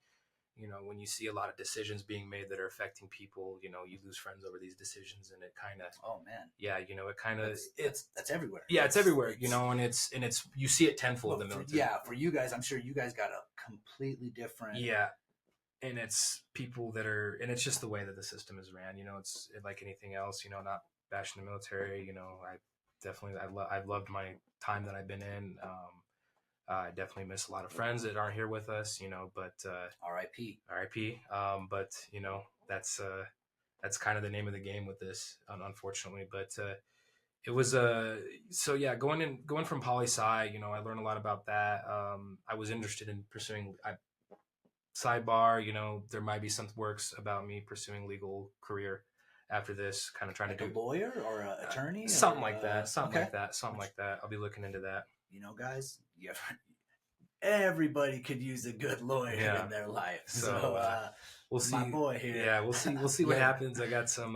when you see a lot of decisions being made that are affecting people, you lose friends over these decisions, and it kind of oh man, it kind of that's everywhere. it's everywhere, and it's you see it tenfold in the military. For you guys, I'm sure you guys got a completely different. Yeah. And it's people that are, and it's just the way that the system is ran. It's like anything else. Not bashing the military. I've loved my time that I've been in. I definitely miss a lot of friends that aren't here with us. But R.I.P. R.I.P. But that's kind of the name of the game with this, unfortunately. But it was so yeah, going from poli-sci. I learned a lot about that. I was interested in pursuing. Sidebar, there might be some works about me pursuing legal career after this, kind of trying Like to a do lawyer or an attorney, something or, like that, something okay. like that, something like that. I'll be looking into that. Guys, everybody could use a good lawyer Yeah. in their life. So, So, We'll see. my boy here. Yeah, we'll see. We'll see what Yeah. happens. I got some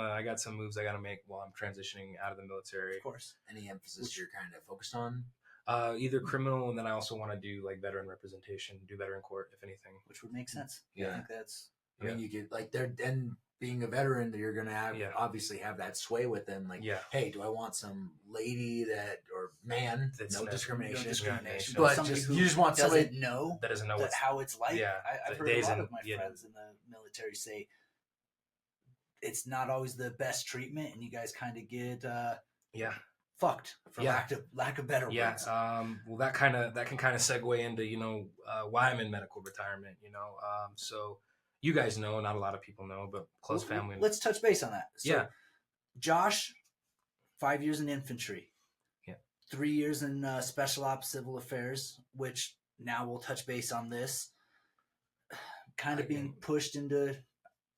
moves I got to make while I'm transitioning out of the military. Of course. Any emphasis you're kind of focused on? Either criminal, and then I also want to do like veteran representation, do better in court, if anything. Which would make sense. Yeah. I think that's I mean, you could and being a veteran, you're gonna have obviously have that sway with them. Like, Yeah. hey, do I want some lady or man? That's no no discrimination. discrimination. Yeah. But Somebody just who you just want somebody. doesn't know That doesn't know what's how it's like. Yeah, I've the heard a days lot in- of my yeah. friends in the military say it's not always the best treatment, and you guys kind of get yeah. fucked for Yeah. lack of better Yeah. words. Well, that can kind of segue into why I'm in medical retirement. So you guys know, not a lot of people know, but close family. Let's touch base on that. So, Yeah. Josh, 5 years in infantry. Yeah. 3 years in special ops civil affairs, which now we'll touch base on this. Kind of being pushed into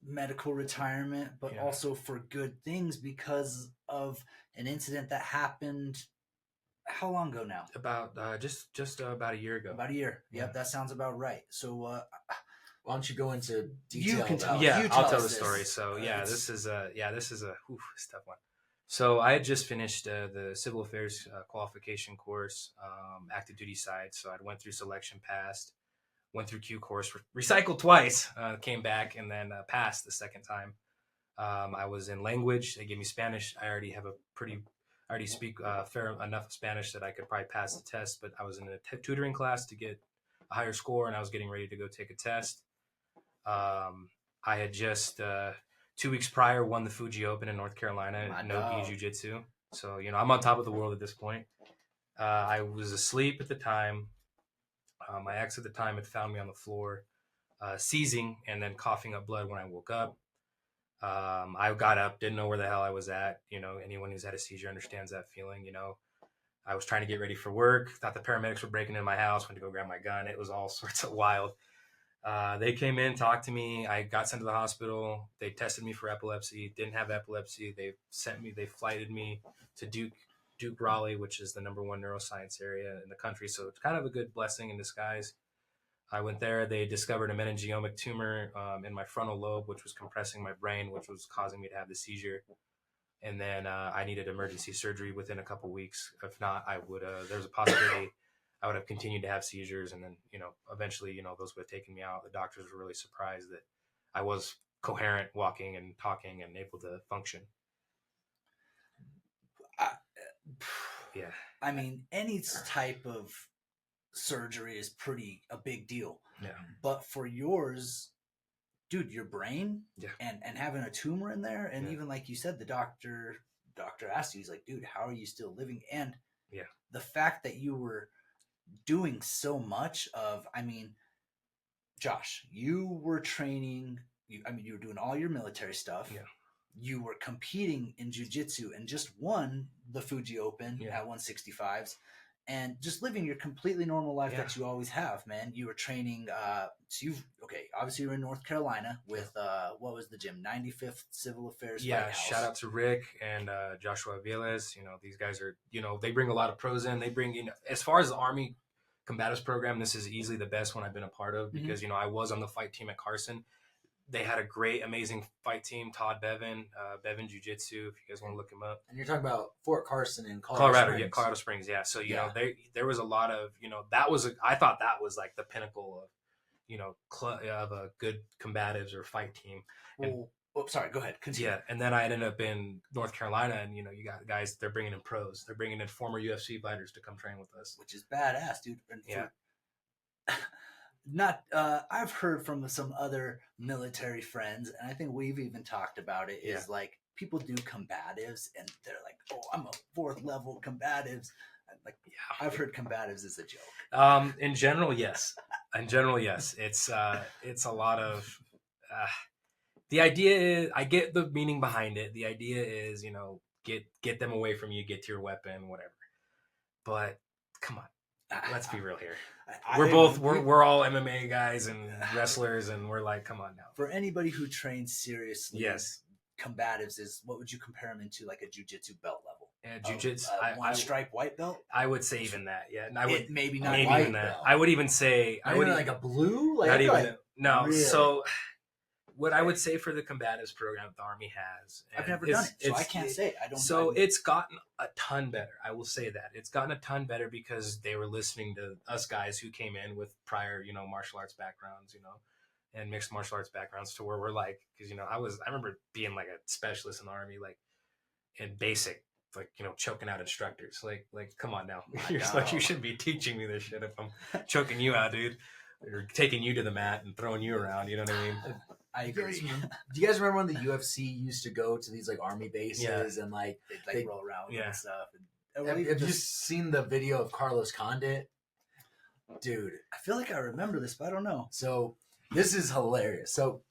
medical retirement, but Yeah. also for good things because of an incident that happened. How long ago now? About just about a year ago. About a year. Yeah. Yep, that sounds about right. So Why don't you go into You detail? can about tell. Yeah, you I'll tell tell us the this. story. So yeah, It's- this is a it's a tough one. So I had just finished the civil affairs qualification course, active duty side. So I went through selection, passed, went through Q course, recycled twice, came back, and then passed the second time. I was in language. They gave me Spanish. I already speak fair enough Spanish that I could probably pass the test. But I was in a tutoring class to get a higher score, and I was getting ready to go take a test. I had just 2 weeks prior won the Fuji Open in North Carolina, My no dog. gi jiu-jitsu. So I'm on top of the world at this point. I was asleep at the time. My ex at the time had found me on the floor, seizing and then coughing up blood when I woke up. I got up, didn't know where the hell I was at. You know, anyone who's had a seizure understands that feeling. You know, I was trying to get ready for work. Thought the paramedics were breaking into my house. Went to go grab my gun. It was all sorts of wild. They came in, talked to me. I got sent to the hospital. They tested me for epilepsy. Didn't have epilepsy. They flighted me to Duke Raleigh, which is the #1 neuroscience area in the country. So it's kind of a good blessing in disguise. I went there. They discovered a meningiomic tumor in my frontal lobe, which was compressing my brain, which was causing me to have the seizure. And then I needed emergency surgery within a couple weeks. If not, I would. There's a possibility I would have continued to have seizures, and then eventually, those would have taken me out. The doctors were really surprised that I was coherent, walking and talking, and able to function. Yeah. I mean, any type of surgery is a big deal. Yeah. But for yours, dude, your brain Yeah. and having a tumor in there, and Yeah. even like you said, the doctor asked you, he's like, dude, how are you still living? And Yeah. the fact that you were doing so much of, I mean, Josh, you were training, you were doing all your military stuff. Yeah. You were competing in jiu-jitsu and just won the Fuji Open Yeah. at 165s and just living your completely normal life that you always have, man. You were training, obviously you were in North Carolina with, what was the gym? 95th Civil Affairs Yeah, Fight House. shout out to Rick and Joshua Viles. These guys are, they bring a lot of pros in. They bring, as far as the Army Combatives program, this is easily the best one I've been a part of because, I was on the fight team at Carson. They had a great, amazing fight team. Todd Bevan, Bevan Jiu-Jitsu, if you guys want to look him up. And you're talking about Fort Carson in Colorado Springs. Colorado Springs, yeah. So, there was a lot of, I thought that was like the pinnacle of, of a good combatives or fight team. Sorry, go ahead. Continue. Yeah, and then I ended up in North Carolina, and you got guys. They're bringing in pros. They're bringing in former UFC fighters to come train with us, which is badass, dude. And yeah. I've heard from some other military friends, and I think we've even talked about it. Is like people do combatives, and they're like, "Oh, I'm a 4th level combatives." Like, I've heard combatives is a joke. In general, yes. It's a lot of. The idea is, I get the meaning behind it. The idea is, get them away from you, get to your weapon, whatever. But come on, let's be real here. We're all MMA guys and wrestlers, and we're like, come on now. For anybody who trains seriously, yes, combatives is, what would you compare them into, like a jiu-jitsu belt level? Yeah, jiu-jitsu, one stripe white belt. I would say even that. Yeah, and I would maybe not maybe white even that. belt. I would even say I would like a blue. Like, not even like, no. Really? So what I would say for the combatives program the Army has, I've never done it, so I can't say. I don't. So it's gotten a ton better. I will say that it's gotten a ton better because they were listening to us guys who came in with prior, martial arts backgrounds, and mixed martial arts backgrounds, to where we're like, because I remember being like a specialist in the Army, like in basic, like choking out instructors, like come on now, you're like, you shouldn't be teaching me this shit if I'm choking you out, dude, or taking you to the mat and throwing you around. You know what I mean? I agree. Do you guys remember when the UFC used to go to these like Army bases and like they roll around and stuff? And have you seen the video of Carlos Condit? Dude, I feel like I remember this, but I don't know. So this is hilarious. So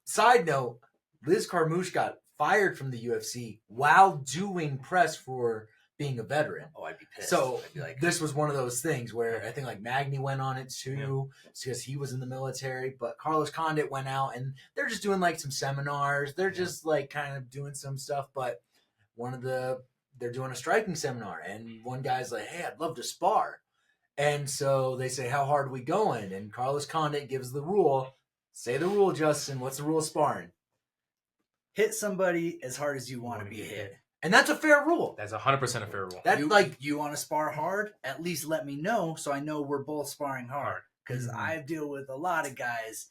side note, Liz Carmouche got fired from the UFC while doing press for being a veteran. Oh, I'd be pissed. So I'd be like, this was one of those things where I think like Magny went on it too, because he was in the military. But Carlos Condit went out, and they're just doing like some seminars. They're just like kind of doing some stuff. But they're doing a striking seminar, and one guy's like, "Hey, I'd love to spar." And so they say, "How hard are we going?" And Carlos Condit gives the rule. Say the rule, Justin. What's the rule of sparring? Hit somebody as hard as you want to be hit. And that's a fair rule. That's 100% a fair rule. That's You want to spar hard? At least let me know so I know we're both sparring hard. Because I deal with a lot of guys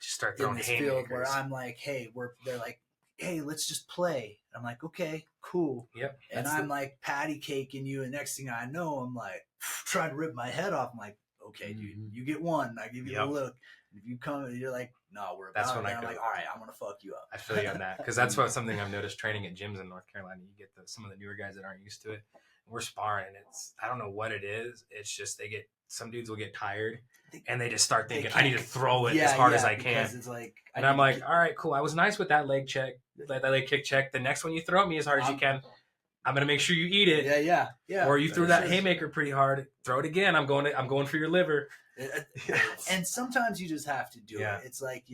just start throwing in this field haymakers. where I'm like, hey, they're like, hey, let's just play. I'm like, okay, cool. Yep. And I'm like patty caking you, and next thing I know, I'm like trying to rip my head off. I'm like, okay, dude, you get one. I give you a look. If you come, you're like, no, we're about. That's when I'm like, all right, I'm gonna fuck you up. I feel you on that, because that's something I've noticed training at gyms in North Carolina. You get some of the newer guys that aren't used to it. We're sparring, and I don't know what it is. It's just some dudes will get tired, and they just start thinking, I need to throw it as hard as I can. It's like, and I'm like, all right, cool. I was nice with that leg check, that leg kick check. The next one you throw at me as hard as you can, I'm gonna make sure you eat it. Yeah. Or you threw that haymaker pretty hard. Throw it again. I'm going for your liver. And sometimes you just have to do Yeah. it. It's like,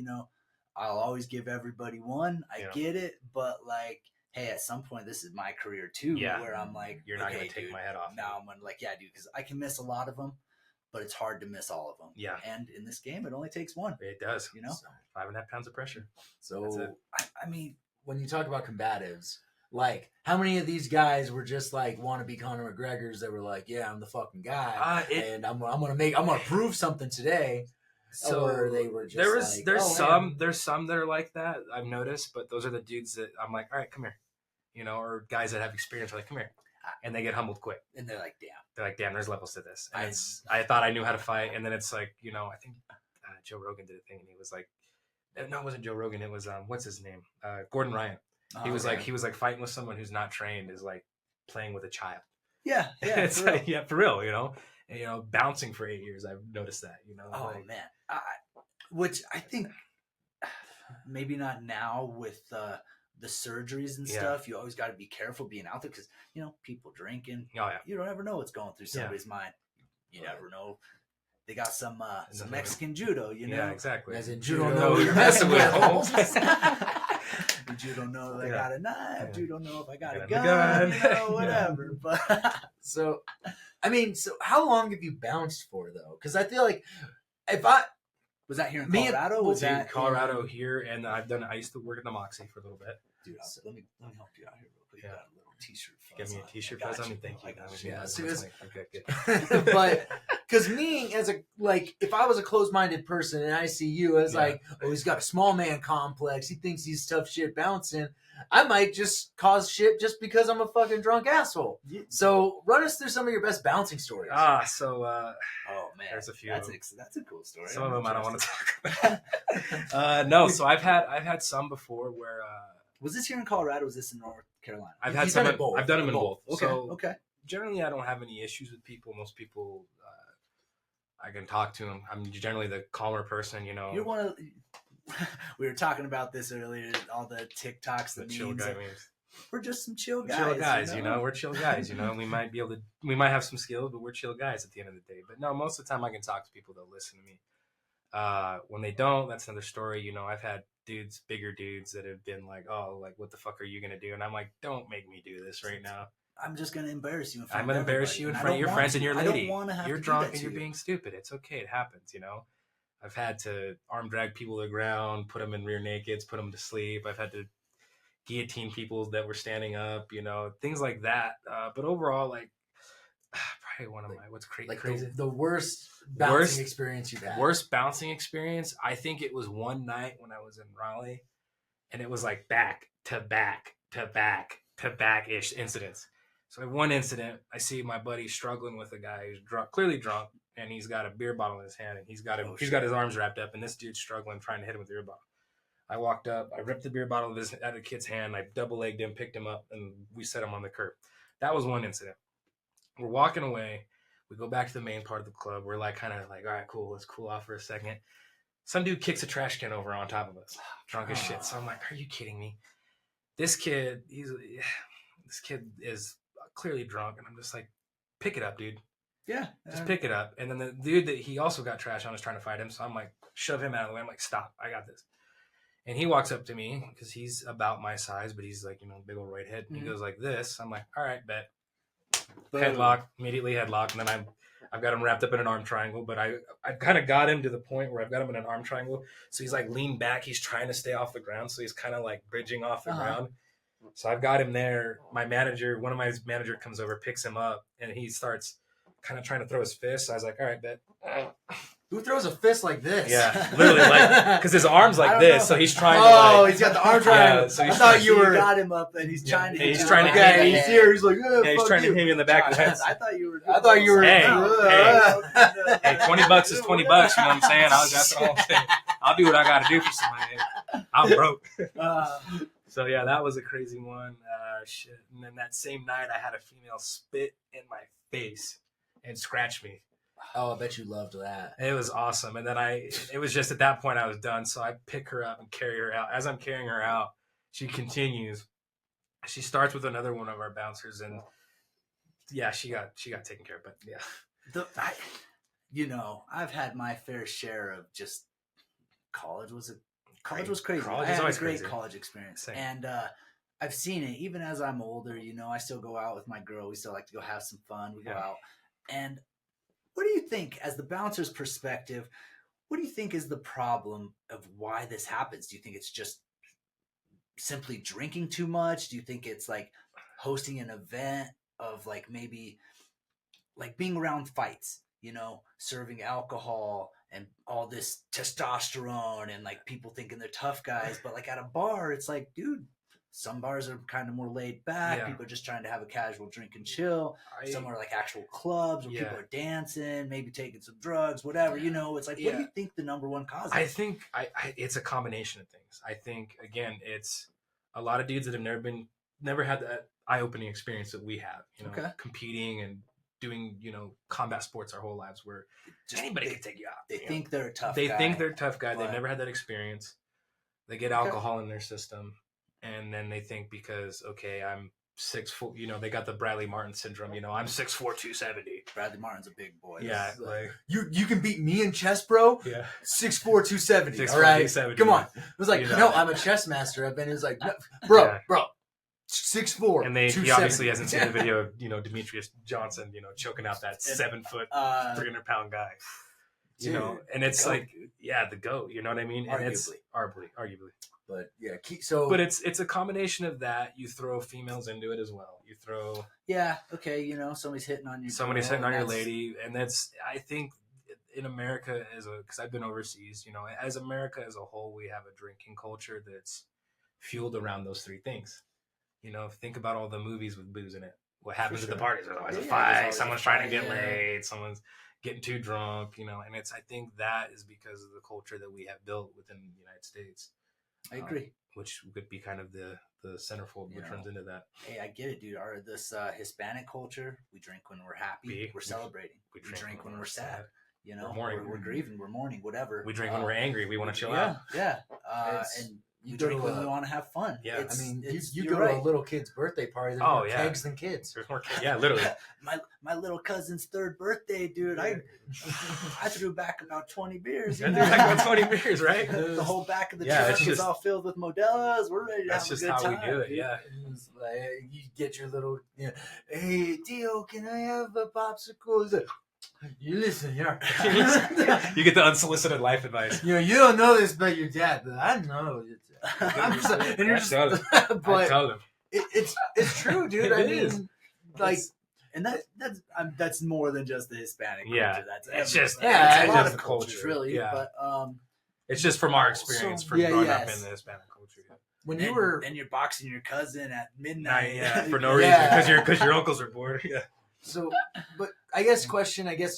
I'll always give everybody one. I get it, but like, hey, at some point, this is my career too. Yeah. Where I'm like, You're not okay, gonna take my head off. Now I'm gonna dude, because I can miss a lot of them, but it's hard to miss all of them. Yeah. And in this game, it only takes one. It does. So, 5.5 pounds of pressure. So I mean, when you talk about combatives, like how many of these guys were just like wannabe Conor McGregors that were like, yeah, I'm the fucking guy, and I'm gonna prove something today. So or they were just there's man. some that are like that, I've noticed, but those are the dudes that I'm like, all right, come here, or guys that have experience are like, come here, and they get humbled quick. And they're like, Damn, there's levels to this. And I thought I knew how to fight, and then it's like, I think Joe Rogan did a thing, and he was like, no, it wasn't Joe Rogan, it was what's his name, Gordon Ryan. He was like fighting with someone who's not trained is like playing with a child. Yeah, It's like, yeah, for real, and, bouncing for 8 years. I've noticed that, Oh man, which I think maybe not now with the surgeries and stuff. You always got to be careful being out there because people drinking. Oh yeah, you don't ever know what's going through somebody's mind. You never know. They got some Mexican judo. Yeah, exactly. As in, you don't know who you're messing with. You don't know if I got a knife. You don't know if I got a gun. Whatever. But so how long have you bounced for though? Because I feel like was that here in Colorado? Was that Colorado here? And I used to work at the Moxie for a little bit. Dude, let me help you out here real quick. Yeah. Got a little t-shirt. Give me a t-shirt fuzz on me. Thank you. I got you. Yeah, That's so nice. it's- Okay, good. but because me as if I was a closed-minded person and I see you as like, oh, he's got a small man complex, he thinks he's tough shit bouncing, I might just cause shit just because I'm a fucking drunk asshole. So run us through some of your best bouncing stories. Oh man, there's a few. That's a cool story. Some of them I don't want to talk about. No, so I've had some before where. Was this here in Colorado? Or was this in North Carolina? I've had some. I've done them in both. Okay. So okay. Generally, I don't have any issues with people. Most people, I can talk to them. I'm generally the calmer person. You're one of. We were talking about this earlier. All the TikToks, the chill memes. guy memes. We're just some chill guys. Chill guys, we're chill guys. We might have some skills, but we're chill guys at the end of the day. But no, most of the time I can talk to people. They'll listen to me. When they don't, that's another story. I've had bigger dudes that have been like, oh, like, what the fuck are you going to do? And I'm like, don't make me do this right now. I'm just going to embarrass you in I'm front going to embarrass you in front of your friends and your lady. You're drunk and you're being stupid. It's okay. It happens, I've had to arm drag people to the ground, put them in rear nakeds, put them to sleep. I've had to guillotine people that were standing up, things like that. But overall, like, probably one of my, what's crazy? Like the worst bouncing experience you've had. Worst bouncing experience? I think it was one night when I was in Raleigh, and it was like back to back to back to back-ish incidents. So one incident, I see my buddy struggling with a guy who's drunk, clearly drunk, and he's got a beer bottle in his hand, and he's got his arms wrapped up, and this dude's struggling, trying to hit him with the beer bottle. I walked up, I ripped the beer bottle out of the kid's hand, I double-legged him, picked him up, and we set him on the curb. That was one incident. We're walking away. We go back to the main part of the club. We're like, kind of like, all right, cool, let's cool off for a second. Some dude kicks a trash can over on top of us, drunk as shit. So I'm like, are you kidding me? This kid is clearly drunk, and I'm just like, pick it up, dude. Yeah. Just pick it up. And then the dude that he also got trash on is trying to fight him. So I'm like, shove him out of the way. I'm like, stop. I got this. And he walks up to me because he's about my size, but he's like, big old right head. And he goes like this. I'm like, all right, bet. Headlock, immediately headlock. And then I've got him wrapped up in an arm triangle, but I kind of got him to the point where I've got him in an arm triangle. So he's like leaned back. He's trying to stay off the ground. So he's kind of like bridging off the ground. So I've got him there. One of my manager comes over, picks him up, and he starts kind of trying to throw his fist. So I was like, all right, bet. Who throws a fist like this? Yeah, literally, like, because his arm's like this, so he's trying to. Oh, he's got the arm triangle. Yeah, so I thought you were. got him up, and he's trying to. He's trying to. Okay, he's here. He's like, he's trying to hit me in the back of the head. I thought you were. Hey, $20 is $20. You know what I'm saying? That's what I'm saying. I'll do what I got to do for somebody. I'm broke. So yeah, that was a crazy one. shit. And then that same night, I had a female spit in my face and scratch me. Oh, I bet you loved that. It was awesome. And then it was just at that point I was done. So I pick her up and carry her out. As I'm carrying her out, she continues. She starts with another one of our bouncers, and yeah, she got taken care of. But yeah, I've had my fair share of just college was crazy. College I is had a always great crazy. college experience, Same. and I've seen it even as I'm older. I still go out with my girl. We still like to go have some fun. We go Yeah. out, and what do you think, as the bouncer's perspective? What do you think is the problem of why this happens? Do you think it's just simply drinking too much? Do you think it's like hosting an event of like maybe like being around fights, serving alcohol and all this testosterone and like people thinking they're tough guys, but like at a bar, it's like, dude, some bars are kind of more laid back. Yeah. People are just trying to have a casual drink and chill. Some are like actual clubs where people are dancing, maybe taking some drugs, whatever. It's like, what do you think the number one cause is? I think it's a combination of things. I think again, it's a lot of dudes that have never had that eye-opening experience that we have. Competing and doing combat sports our whole lives, where just anybody can take you out. They think they're a tough They guy. think they're a tough guy. but- They've never had that experience. They get alcohol in their system, and then they think because I'm 6 foot, they got the Bradley Martin syndrome. I'm 6'4", 270. Bradley Martin's a big boy. Yeah, This is like You can beat me in chess, bro. yeah. 6'4", 270. 6'4", all right, 270, come on. yeah. It was like, You know. no, I'm a chess master. And he was like, no, bro, 6'4", And he 270. obviously hasn't seen the video of Demetrius Johnson, choking out that 7 foot, 300 pound guy. Dude, And it's the GOAT. like, yeah, the GOAT. You know what I mean? And it's arguably. But yeah, But it's a combination of that. You throw females into it as well. You throw Yeah, okay, somebody's hitting on you. somebody's hitting on your lady, and that's, I think, in America because I've been overseas. As America as a whole, we have a drinking culture that's fueled around those three things. Think about all the movies with booze in it. What happens at the parties? There's always a Yeah, there's fight. always a Someone's trying to fight, get yeah. laid. Someone's getting too drunk. And I think that is because of the culture that we have built within the United States. I agree. Which would be kind of the centerfold which runs into that. Hey, I get it, dude. This Hispanic culture, we drink when we're happy. We're celebrating. We drink when we're sad. We're mourning. We're grieving. We're mourning. Whatever. We drink when we're angry. We want to chill yeah, out. Yeah. It's- And you we go drink to when a- we want to have fun. Yeah. I mean, you you're go to right. a little kid's birthday party, there's Oh, more yeah. kegs than kids. There's more. Yeah, literally. My little cousin's 3rd birthday, dude. I threw back about 20 beers. And there's like about 20 beers, right? The whole back of the Yeah, truck it's is just- all filled with Modelo's. We're ready to That's have just a good how time. we do it. Yeah. It's like, you get your little, hey, Dio, can I have a popsicle? He's like, you listen here. You get the unsolicited life advice. You don't know this about your dad, but I know your dad. I'm so, and you're I just, tell him. I but tell them. it's true, dude. I It mean, is. like, And that's more than just the Hispanic Yeah, culture. That's it's everywhere. just- Yeah, it's it's a lot just of the cultures, culture. really. Yeah. But It's just from our experience from yeah, growing up yes. in the Hispanic culture. when then, you were, then you're boxing your cousin at midnight. Yeah, for no Yeah. reason because your uncles are bored. Yeah. so, but I guess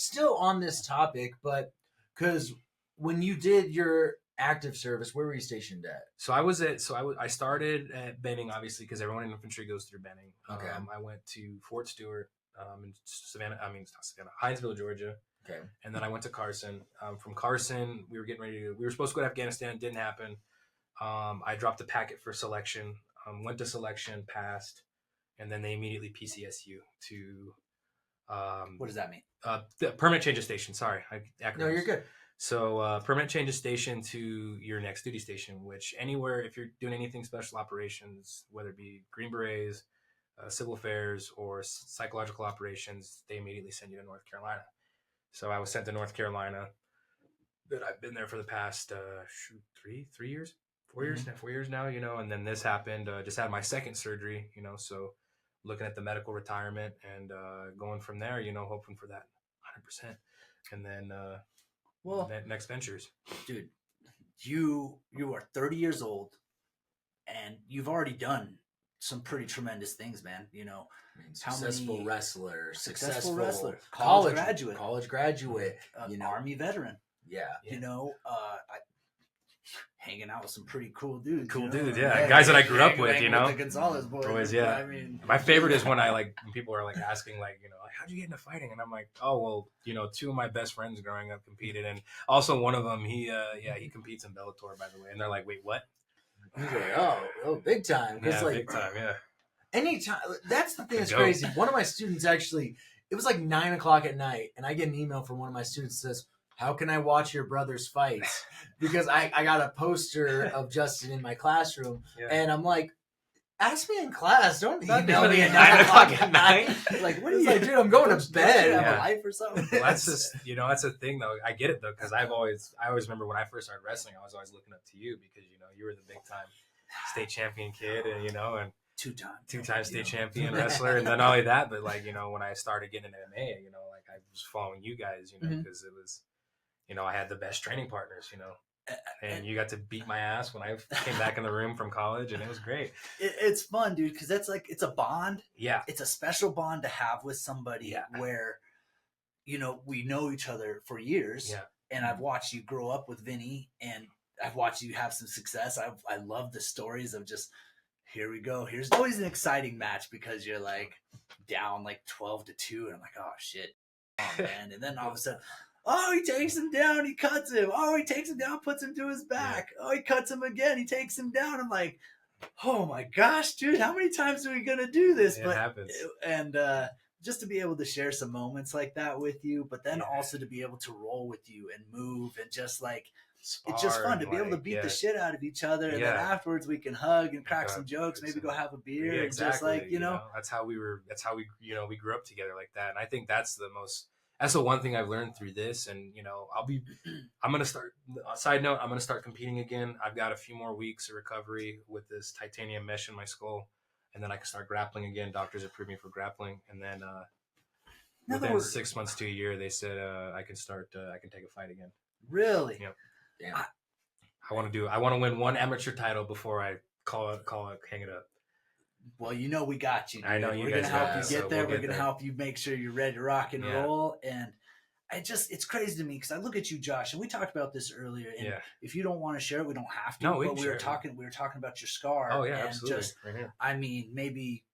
still on this topic, but because when you did your active service, where were you stationed at? So I started at Benning, obviously, because everyone in infantry goes through Benning. Okay. I went to Fort Stewart in Hinesville, Georgia. Okay. And then I went to Carson. From Carson, we were supposed to go to Afghanistan. Didn't happen. I dropped a packet for selection. Went to selection, passed, and then they immediately PCSU to. What does that mean? The permanent change of station. Sorry, No, acronyms. you're good. So permanent change of station to your next duty station, which anywhere, if you're doing anything special operations, whether it be Green Berets, civil affairs, or psychological operations, they immediately send you to North Carolina. So I was sent to North Carolina. But I've been there for the past 4 years, 4 years now, and then this happened. Just had my second surgery, so looking at the medical retirement and going from there, hoping for that 100%. And then Well, next ventures. dude, you are 30 years old, and you've already done some pretty tremendous things, man. How Successful many- wrestler, Successful wrestler, college graduate, college graduate, Army veteran. yeah. Yeah. hanging out with some pretty cool dudes. Cool you know? dudes, yeah. Guys that I grew up with, hanging you know? the Gonzales boys. Boys, yeah. I mean, My favorite is when when people are like asking, like, you know, like, how'd you get into fighting? And I'm like, oh, well, you know, 2 of my best friends growing up competed, and also one of them, he competes in Bellator, by the way. And they're like, wait, what? He's like, oh, big time. Because Yeah, like big time, yeah. anytime, that's the thing that's Dope. crazy. One of my students actually, it was like 9:00 at night, and I get an email from one of my students that says, how can I watch your brother's fights? Because I got a poster of Justin in my classroom, Yeah. and I'm like, ask me in class. Don't Not email me at 9:00 9:00 at night. like, what are It's you? like, dude, I'm going to Don't you bed. have Yeah. a life or something? Well, that's just, you know, that's a thing though. I get it though, because I always remember when I first started wrestling, I was always looking up to you because, you know, you were the big time state champion kid, and, you know, and 2-time state champion wrestler. And then not only that, but like, you know, when I started getting into MMA, you know, like I was following you guys, you know, because it was, you know, I had the best training partners, you know, and you got to beat my ass when I came back in the room from college, and it was great. It's fun, dude, because that's like, it's a bond. Yeah. It's a special bond to have with somebody Yeah. where, you know, we know each other for years. Yeah. And I've watched you grow up with Vinny, and I've watched you have some success. I love the stories of just, here we go. Here's always an exciting match because you're like down like 12-2, and I'm like, oh shit, oh, man. And then all of a sudden, oh, he takes him down, he cuts him. Oh, he takes him down, puts him to his back. Oh, he cuts him again, he takes him down. I'm like, oh my gosh, dude, how many times are we gonna do this? It happens. And just to be able to share some moments like that with you, but then also to be able to roll with you and move and just like, it's just Spar fun to and, be able to like, beat the shit out of each other, and then Yeah. afterwards we can hug and crack Yeah. some jokes, maybe Some- go have a beer, Yeah, and just like, you know. that's how we you know, we grew up together like that. And I think that's the one thing I've learned through this. And, you know, I'm going to start, side note, I'm going to start competing again. I've got a few more weeks of recovery with this titanium mesh in my skull, and then I can start grappling again. Doctors approved me for grappling. And then, within 6 months to a year, they said, I can take a fight again. Really? Yep. Damn. I want to win one amateur title before I call it, hang it up. Well, you know we got you, dude. I know you We're guys gonna help got you us, get so there. we'll We're get gonna there. help you make sure you're ready to rock and Yeah. roll. And it's crazy to me because I look at you, Josh, and we talked about this earlier. And Yeah. if you don't want to share it, we don't have to. No, we but can we were share it. talking about your scar. Oh yeah, and absolutely. Just, Right here. I mean, maybe.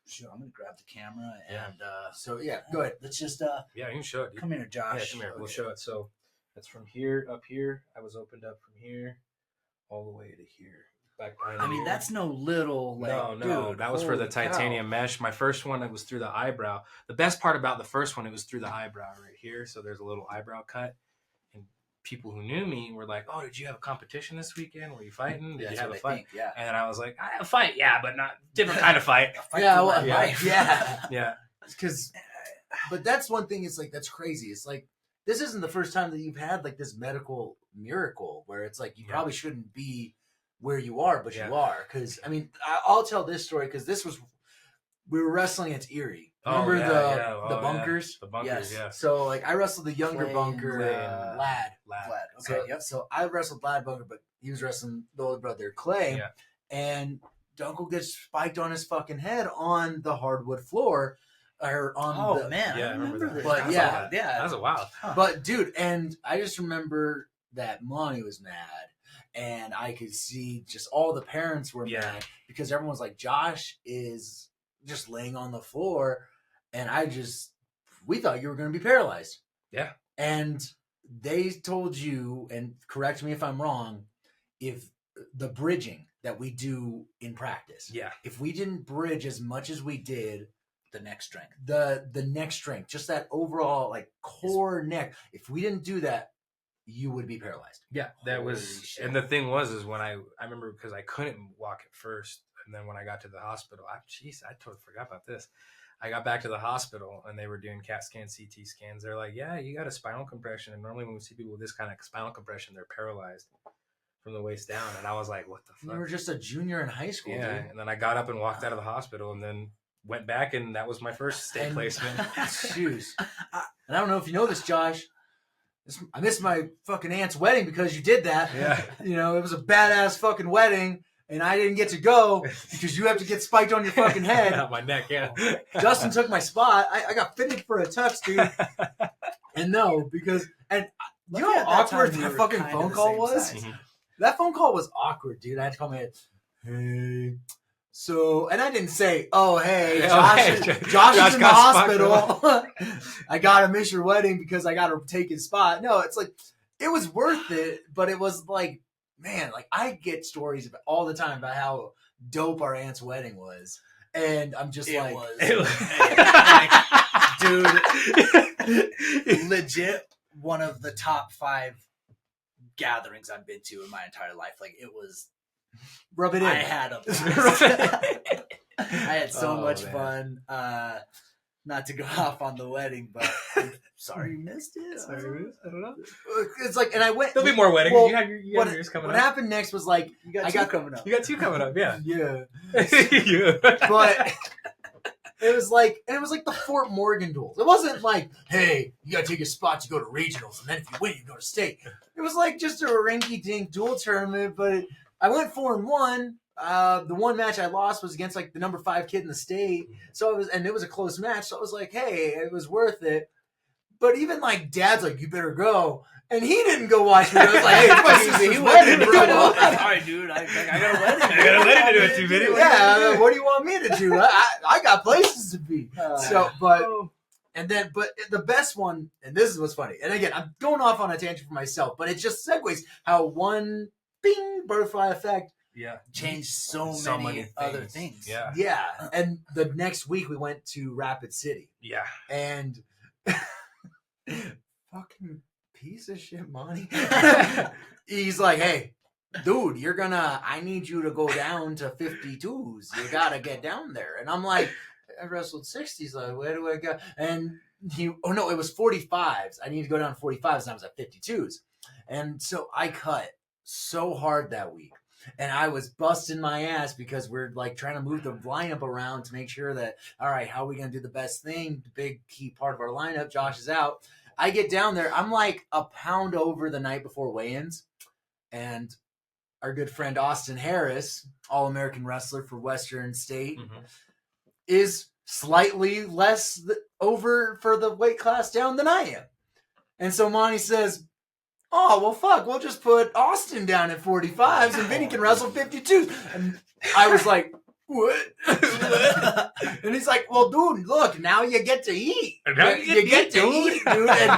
Sure, I'm gonna grab the camera Yeah. and So yeah, go ahead. let's just Yeah, you can show it. Dude. come here, Yeah, Josh. come here. We'll Okay. show it. So that's from here up here. I was opened up from here all the way to here. Back behind. I mean, here. that's no little like. no. Dude, That was for the holy cow. titanium mesh. My first one, it was through the eyebrow. The best part about the first one, it was through the eyebrow right here. So there's a little eyebrow cut. And people who knew me were like, "Oh, did you have a competition this weekend? Were you fighting? Did That's you have what a I fight?" think, yeah. And I was like, "I have a fight, yeah, but not different kind of fight." A fight Yeah, for well, my yeah. life. Yeah. Yeah. Because, but that's one thing. It's like that's crazy. It's like this isn't the first time that you've had like this medical miracle where it's like you Yeah. probably shouldn't be where you are, but Yeah. you are. Because I mean, I'll tell this story because we were wrestling at Erie. Remember the bunkers? The bunkers, Yes. yeah. So like I wrestled the younger Clay bunker, and Lad. Glad. So, Okay. Yep. so I wrestled Lad Bunker, but he was wrestling the older brother Clay. Yeah. And Dunkel gets spiked on his fucking head on the hardwood floor. Or on Oh the, man, Yeah, I remember that. this. But That was yeah, a- yeah. That was a wild. But dude, and I just remember that Monty was mad, and I could see just all the parents were Yeah. mad because everyone was like, Josh is just laying on the floor, and we thought you were going to be paralyzed. Yeah. And they told you, and correct me if I'm wrong, if the bridging that we do in practice, Yeah. if we didn't bridge as much as we did, The neck strength. the neck strength, just that overall like core neck. If we didn't do that, you would be paralyzed. Yeah, that Holy was, shit. and the thing was when I remember because I couldn't walk at first, and then when I got to the hospital, I totally forgot about this. I got back to the hospital and they were doing CAT scan, CT scans. They're like, "Yeah, you got a spinal compression." And normally when we see people with this kind of spinal compression, they're paralyzed from the waist down. And I was like, "What the You were fuck?" just a junior in high school, Yeah, dude. and then I got up and walked out of the hospital, and then went back, and that was my first state And- placement. Shoes. And I don't know if you know this, Josh. I missed my fucking aunt's wedding because you did that. Yeah. You know, it was a badass fucking wedding, and I didn't get to go because you have to get spiked on your fucking head. Yeah, my neck, yeah. Justin took my spot. I got fitted for a tux, dude. And no, because you know how awkward that fucking phone call was? Mhm. That phone call was awkward, dude. I had to call my hey. So, and I didn't say, oh, hey, Josh is in the hospital. I got to miss your wedding because I got to take his spot. No, it's like, it was worth it, but it was like, man, like I get stories all the time about how dope our aunt's wedding was. And I'm just dude, legit one of the top 5 gatherings I've been to in my entire life. Like it was, rub it in. I had a blast. I had so much fun. Not to go off on the wedding, but I'm sorry you missed it. I don't know. It's like, and I went. There'll be more weddings. Well, you have yours coming up. What happened next was like, You got 2 coming up. You got 2 coming up, yeah. Yeah. Yeah. But it was like the Fort Morgan duels. It wasn't like, hey, you gotta take your spot to go to regionals, and then if you win, you go to state. It was like just a rinky-dink duel tournament. But I went 4-1. The one match I lost was against like the number 5 kid in the state. So it was a close match. So I was like, hey, it was worth it. But even like Dad's like, you better go. And he didn't go watch me. I was like, hey, it's my sister's wedding, bro. Sorry, dude. I got a wedding. I got a wedding to do it too, Vinny. Yeah, what do you want me to do? I got places to be. But the best one, and this is what's funny. And again, I'm going off on a tangent for myself, but it just segues how one bing butterfly effect changed so many other things. Yeah. Yeah. And the next week we went to Rapid City. Yeah. And fucking piece of shit, Monty. He's like, hey, dude, I need you to go down to 52s. You gotta get down there. And I'm like, I wrestled 60s. Like, where do I go? And it was 45s. I need to go down to 45s, and I was at 52s. And so I cut so hard that week. And I was busting my ass because we're like trying to move the lineup around to make sure that, all right, how are we going to do the best thing? The big key part of our lineup, Josh is out. I get down there. I'm like a pound over the night before weigh-ins. And our good friend Austin Harris, All-American wrestler for Western State, is slightly less over for the weight class down than I am. And so Monty says, oh, well, fuck, we'll just put Austin down at 45s and Vinny can wrestle 52s. And I was like, what? And he's like, well, dude, look, now you get to eat. You get to eat, dude. And,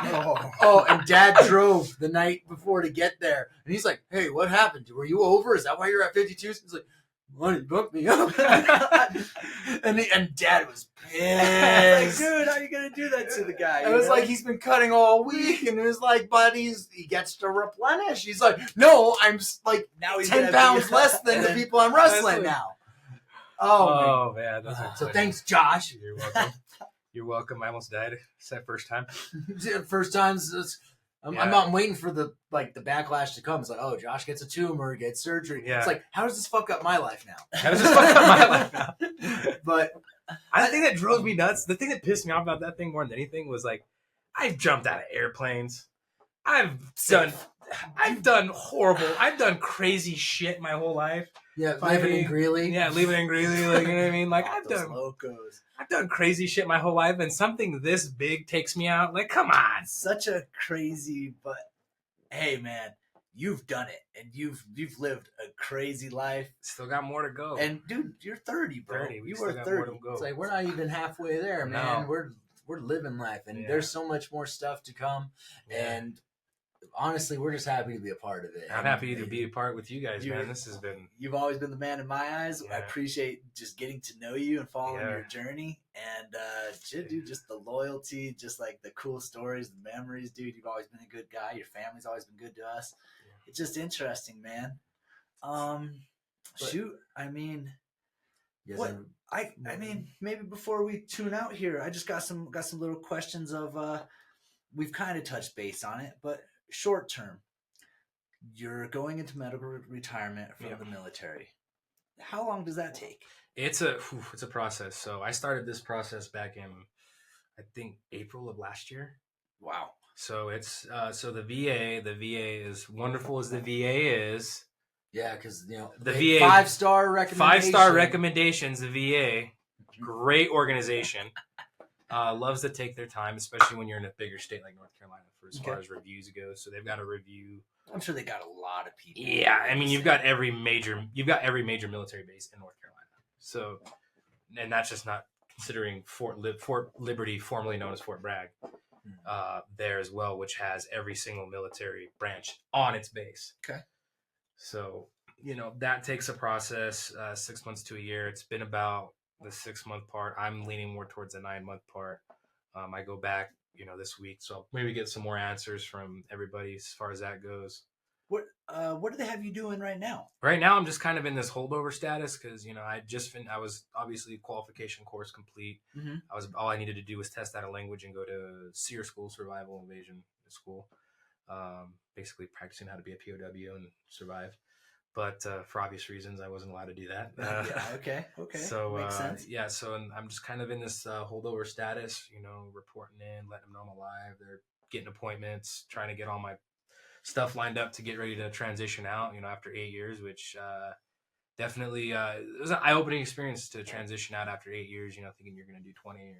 and Dad drove the night before to get there. And he's like, hey, what happened? Were you over? Is that why you're at 52s? He's like, Money booked me up. and Dad was pissed. Like, dude, how are you gonna do that to the guy? It was like he's been cutting all week, and it was like, but he gets to replenish. He's like, no, I'm like now he's 10 pounds less than the people I'm wrestling now. Oh man, so thanks, Josh. You're welcome. You're welcome. I almost died. It's that first time. First times. I'm not waiting for the backlash to come. It's like, oh, Josh gets a tumor, gets surgery. Yeah. It's like, how does this fuck up my life now? How does this fuck up my life now? But I think that drove me nuts. The thing that pissed me off about that thing more than anything was like, I've jumped out of airplanes. I've done crazy shit my whole life. Yeah, living in Greeley. Yeah, living in Greeley. Like, you know what I mean? Like, I've done crazy shit my whole life, and something this big takes me out. Like, come on. Such a crazy, but hey, man, you've done it, and you've lived a crazy life. Still got more to go. And dude, you're 30, bro. 30. You are 30. It's like we're not even halfway there, man. No. We're living life, and there's so much more stuff to come. Yeah. And honestly, we're just happy to be a part of it. I'm happy to be a part with you guys, man. This has been... You've always been the man in my eyes. Yeah. I appreciate just getting to know you and following your journey. And, dude, just the loyalty, just like the cool stories, the memories, dude. You've always been a good guy. Your family's always been good to us. Yeah. It's just interesting, man. Shoot, I mean... Yes, what? I mean, maybe before we tune out here, I just got some little questions of... we've kind of touched base on it, but... Short term, you're going into medical retirement from the military. How long does that take? It's a process. So I started this process back in, I think, April of last year. Wow. So it's so the VA is wonderful as the VA is. Yeah, because the VA 5-star recommendations. 5-star recommendations. The VA, great organization. Loves to take their time, especially when you're in a bigger state like North Carolina, for as far as reviews go. So they've got to review I'm sure they got a lot of people. Yeah, I mean, you've got every major military base in North Carolina. So, and that's just not considering Fort Liberty, formerly known as Fort Bragg, there as well, which has every single military branch on its base. Okay. So, that takes a process, 6 months to a year. It's been about the 6-month part. I'm leaning more towards the 9-month part. I go back, this week, so I'll maybe get some more answers from everybody as far as that goes. What do they have you doing right now? Right now, I'm just kind of in this holdover status because I was obviously qualification course complete. Mm-hmm. All I needed to do was test out a language and go to SEER school, survival invasion school, basically practicing how to be a POW and survive. But for obvious reasons, I wasn't allowed to do that. Okay. So makes sense. yeah, so I'm just kind of in this holdover status, reporting in, letting them know I'm alive. They're getting appointments, trying to get all my stuff lined up to get ready to transition out, after 8 years, which definitely it was an eye-opening experience to transition out after 8 years, thinking you're going to do 20 or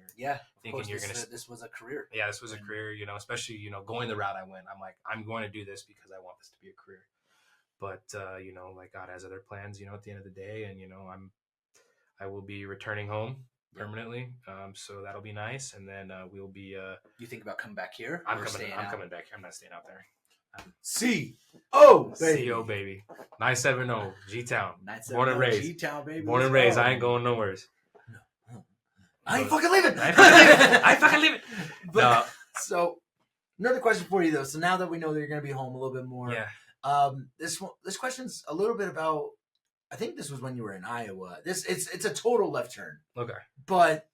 thinking you're going to. This was a career. Yeah, this was a career, especially, going the route I went. I'm like, I'm going to do this because I want this to be a career. But, like God has other plans, at the end of the day. And, I will be returning home permanently. So that'll be nice. And then we'll be. You think about coming back here? I'm coming back here. I'm not staying out there. C-O, baby. 970 G-Town. Born and 970 raised. G-Town, baby. Born and raised. I ain't going nowhere. I ain't fucking leaving. I ain't fucking leaving. But, No. So, another question for you though. So now that we know that you're going to be home a little bit more, Yeah. This question's a little bit about. I think this was when you were in Iowa. It's a total left turn. Okay. But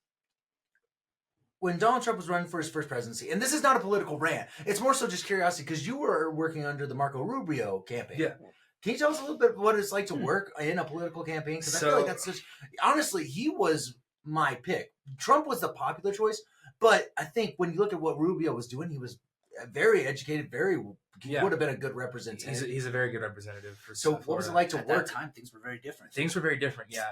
when Donald Trump was running for his first presidency, and this is not a political rant, it's more so just curiosity because you were working under the Marco Rubio campaign. Yeah. Can you tell us a little bit what it's like to work in a political campaign? Because I feel like that's such. Honestly, he was my pick. Trump was the popular choice, but I think when you look at what Rubio was doing, he was very educated, would have been a good representative. He's a very good representative for. So what was it like to At work? that time, things were very different. Things were very different. Yeah.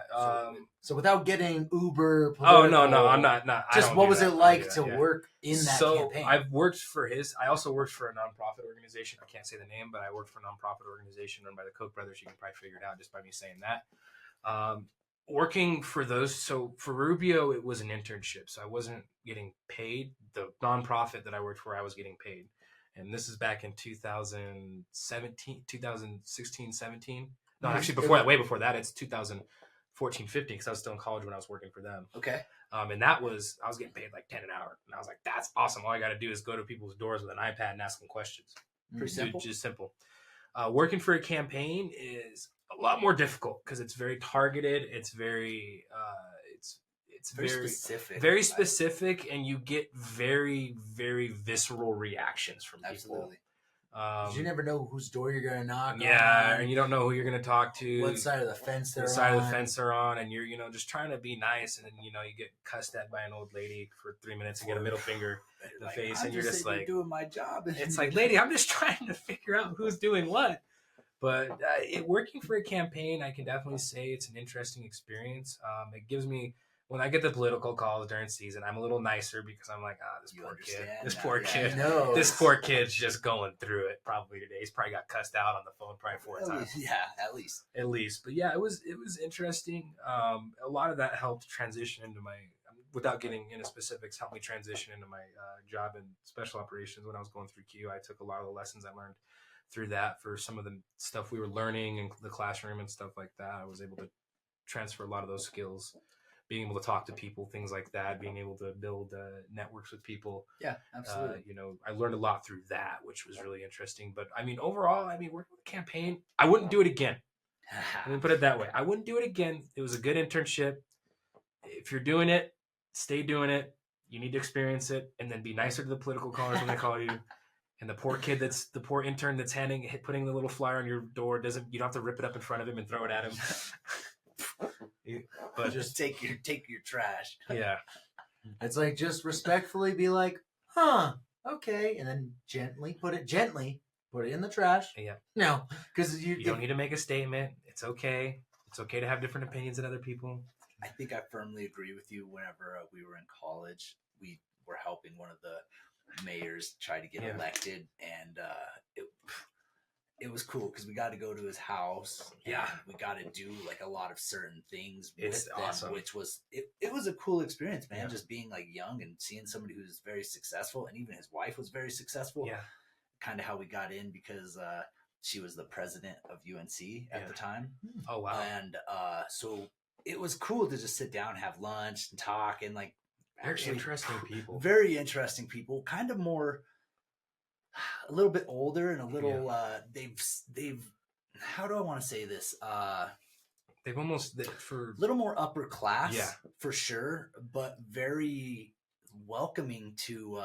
So without getting uber. Oh no, I'm not. Just what was it like to work in that campaign? I've worked for I also worked for a nonprofit organization. I can't say the name, but I worked for a nonprofit organization run by the Koch brothers. You can probably figure it out just by me saying that. Working for those, so for Rubio, it was an internship, so I wasn't getting paid. The nonprofit that I worked for, I was getting paid. And this is back in 2016, 17. No, actually way before that. It's 2014, 15, because I was still in college when I was working for them. Okay. And I was getting paid like 10 an hour. And I was like, that's awesome. All I got to do is go to people's doors with an iPad and ask them questions. Pretty simple. Just simple. Working for a campaign is a lot more difficult because it's very targeted. It's very, it's very specific. Very specific, and you get very, very visceral reactions from people. Absolutely. You never know whose door you're going to knock on. Yeah, and you don't know who you're going to talk to. What side of the fence they're on. What side of the fence they're on, and you're, just trying to be nice, and then, you get cussed at by an old lady for 3 minutes and get a middle finger in the face, and you're just like, doing my job. It's like, lady, I'm just trying to figure out who's doing what. But working for a campaign, I can definitely say it's an interesting experience. It gives me, when I get the political calls during season, I'm a little nicer because I'm like, this poor kid. This poor kid's just going through it probably today. He's probably got cussed out on the phone probably 4 times. At least. But yeah, it was interesting. A lot of that helped transition into my, without getting into specifics, helped me transition into my job in special operations. When I was going through Q, I took a lot of the lessons I learned through that for some of the stuff we were learning in the classroom and stuff like that. I was able to transfer a lot of those skills, being able to talk to people, things like that, being able to build networks with people. Yeah, absolutely. I learned a lot through that, which was really interesting. But overall, working with a campaign, I wouldn't do it again. Let me put it that way. I wouldn't do it again. It was a good internship. If you're doing it, stay doing it. You need to experience it, and then be nicer to the political callers when they call you. And the poor intern that's putting the little flyer on your door you don't have to rip it up in front of him and throw it at him. But just take your trash. Yeah. It's like, just respectfully be like, okay. And then gently put it in the trash. Yeah. No, because you don't need to make a statement. It's okay. It's okay to have different opinions than other people. I think I firmly agree with you. Whenever we were in college, we were helping one of the mayors try to get elected, and it was cool because we got to go to his house. Yeah. And we got to do like a lot of certain things It's with them, awesome. which was it was a cool experience, man. Yeah. Just being like young and seeing somebody who's very successful, and even his wife was very successful. Yeah. Kind of how we got in because she was the president of UNC at Yeah. the time. Oh wow. And so it was cool to just sit down, have lunch, and talk, and like They're actually interesting people. very interesting people. Kind of more, a little bit older and a little. They've. How do I want to say this? They've almost for A little more upper class, Yeah. for sure, but very welcoming to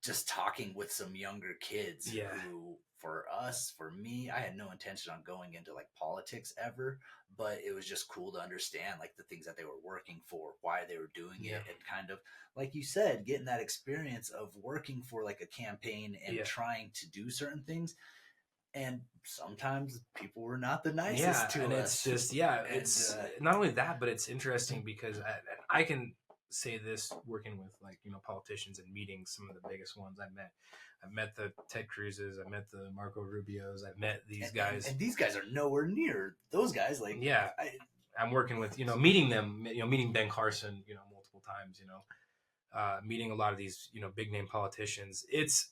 just talking with some younger kids. Yeah. Who, for me, I had no intention on going into like politics ever, but it was just cool to understand like the things that they were working for, why they were doing Yeah. it, and kind of like you said, getting that experience of working for like a campaign and Yeah. trying to do certain things. And sometimes people were not the nicest yeah, to and us. it's just And, it's not only that, but it's interesting because I can say this working with like politicians and meeting some of the biggest ones I've met the Ted Cruzes, I've met the Marco Rubios, I've met these guys, and these guys are nowhere near those guys. Like, yeah, I'm working with meeting them, meeting Ben Carson, multiple times, meeting a lot of these big name politicians. It's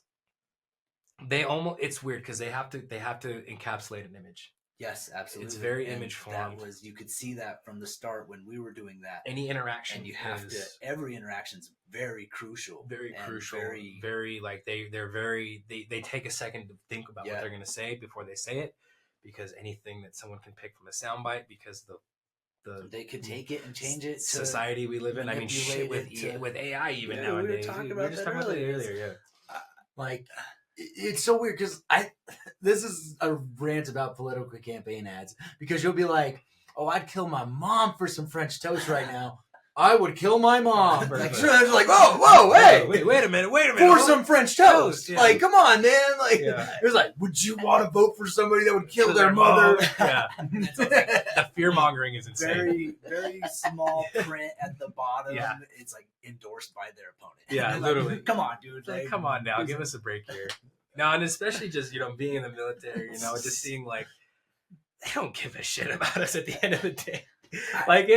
weird because they have to encapsulate an image. yes, absolutely. It's very And image formed. you could see that from the start when we were doing that. Any interaction, And you have to. Every interaction's very crucial. very and crucial, Very, very like they take a second to think about what Yeah. they're going to say before they say it, because anything that someone can pick from a soundbite, because the they could take it and change it. To, society we live in. I mean, shit with manipulate it to- with AI even Yeah, we were nowadays. talking We about were just that talking about that earlier. earlier. Yeah. Like, it's so weird because this is a rant about political campaign ads, because you'll be like, oh, I'd kill my mom for some French toast right now. I would kill my mom. Like, Perfect. like, whoa, hey, Wait a minute. for some French toast. Yeah. Like, come on, man. Like, Yeah. it was like, would you want to vote for somebody that would kill their mother? Yeah. The fear mongering is insane. very, very small print at the bottom. Yeah. It's like endorsed by their opponent. Yeah, Like, literally. Come on, dude. Like, come on now, give us a break here. No, and especially just being in the military, just seeing like they don't give a shit about us at the end of the day. Like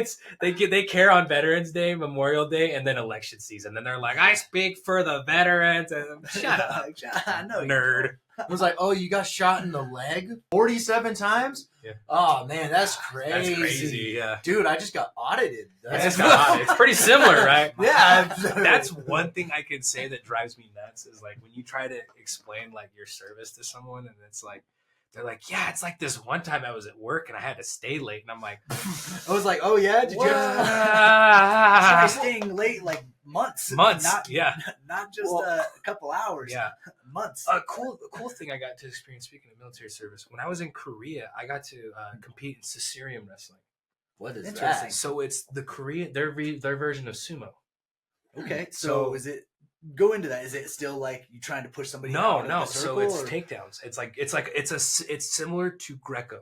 they care on Veterans Day, Memorial Day, and then election season. Then they're like, I speak for the veterans. And I'm, shut up, I know you nerd. It was like, oh, you got shot in the leg 47 times? Yeah. Oh, man, that's crazy. That's crazy. Yeah. Dude, I just got audited. It's pretty similar, right? Yeah. That's one thing I can say that drives me nuts is like when you try to explain like your service to someone and it's like they're like, yeah, it's like this one time I was at work and I had to stay late, and I'm like, I was like, oh yeah, did you? Try staying late like months. Months, Not, yeah. Not just Well, a couple hours. Yeah. Months. A cool thing I got to experience, speaking of military service, when I was in Korea, I got to compete in Caesarean wrestling. What is Interesting. that? So it's the Korean their version of sumo. Okay. So So- is it go into that? Is it still like you trying to push somebody? No, out of no. the So circle, it's or takedowns. It's similar to Greco.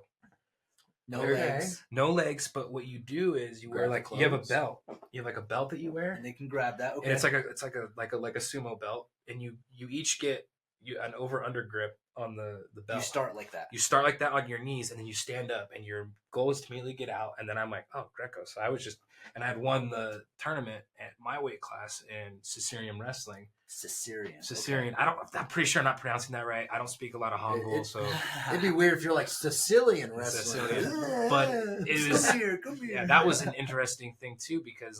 no Okay. legs, No legs, but what you do is you wear Grab the you have a clothes. belt. You have like a belt that you wear, and they can grab that. Okay. and it's like a sumo belt, and you each get an over under grip on the belt. you start like that. You start like that on your knees, and then you stand up, and your goal is to immediately get out. And then I'm like, oh, Greco. So I had won the tournament at my weight class in Caesarean wrestling. Caesarean. I'm pretty sure I'm not pronouncing that right. I don't speak a lot of Hangul, so It'd be weird if you're like Sicilian wrestling. Sicilian. But it was Come here. Come here. yeah, that was an interesting thing too, because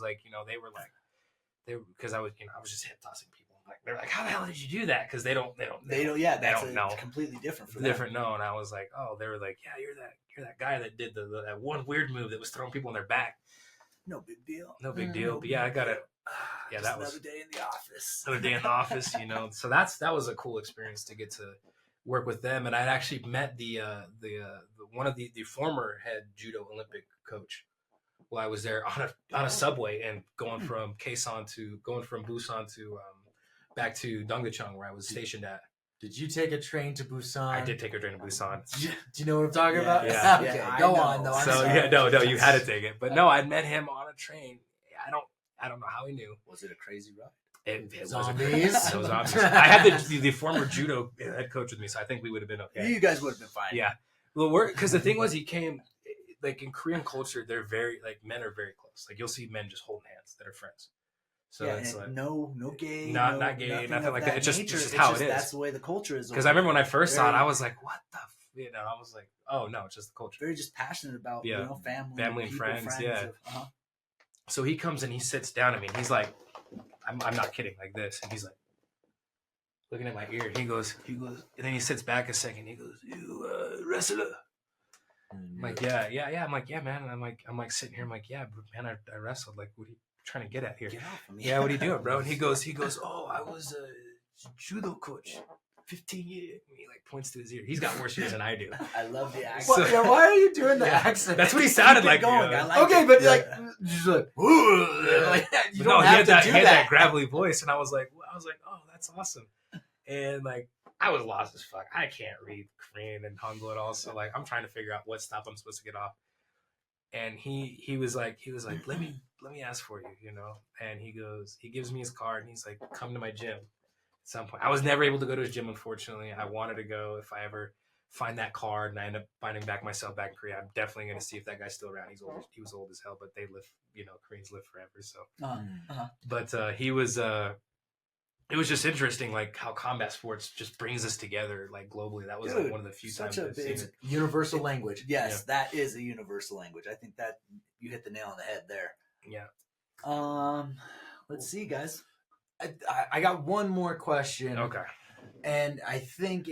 because I was just hip tossing people. Like they're like, how the hell did you do that? Because they don't. Yeah, they that's don't know. completely different for Different no, and I was like, oh, they were like, yeah, you're that guy that did that one weird move that was throwing people in their back. them. No big deal. No big deal. But yeah, I got it. Yeah, Just that was another day in the office. another day in the office, So that was a cool experience to get to work with them, and I'd actually met the one of the former head judo Olympic coach while I was there on a subway and going from Busan to back to Dongdaecheon where I was stationed at. Did you take a train to Busan? I did take a train to Busan. Do you know what I'm talking about? Yeah. Okay, Yeah, I go know. on. Though. I'm So sorry. yeah, no, you had to take it, but no, I met him on a train. I don't know how he knew. Was it a crazy ride? It was Zombies. So zombies. I had the former judo head coach with me, so I think we would have been okay. You guys would have been fine. Yeah. Well, because the thing was, he came like in Korean culture, they're very like men are very close. Like you'll see men just holding hands that are friends. So Yeah, it's and like no gay, not gay, nothing of like that. It's just nature. how it is. That's the way the culture is. Because I remember when I first saw it, Very- I was like, "What the?" I was like, "Oh no, it's just the culture." very just passionate about Yeah. family And people, friends, yeah. uh-huh. So he comes and he sits down to me, and he's like, "I'm not kidding," like this, and he's like looking at my ear. He goes, and then he sits back a second. He goes, "You wrestler?" I'm like, yeah. I'm like, yeah, man. And I'm like sitting here. I'm like, yeah, man, I wrestled. Like, what are you trying to get at here? Get off of me. Yeah, what are you doing, bro? And he goes, oh, I was a judo coach, 15 years. And he like points to his ear. He's got worse ears than I do. I love the accent. So- Yeah, why are you doing the Yeah. accent? That's what he sounded Keep it like. going. you know? I like Okay, it. but Yeah. like, just like, like you But don't he have had to that, do he had that. that gravelly voice, and I was like, oh, that's awesome. And like, I was lost as fuck. I can't read Korean and Hangul at all, so like, I'm trying to figure out what stop I'm supposed to get off. And he was like, let me ask for you, you know. And he gives me his card, and he's like, come to my gym. At some point, I was never able to go to his gym, unfortunately. I wanted to go. If I ever find that card and I end up finding myself back in Korea, I'm definitely going to see if that guy's still around. He was old as hell, but they live, Koreans live forever. So, but he was. It was just interesting, like how combat sports just brings us together, like globally. That was Dude, like one of the few times such a I've seen big- it. Universal language. Yes, that is a universal language. I think that you hit the nail on the head there. Yeah. Let's see, guys. I got one more question. Okay. And I think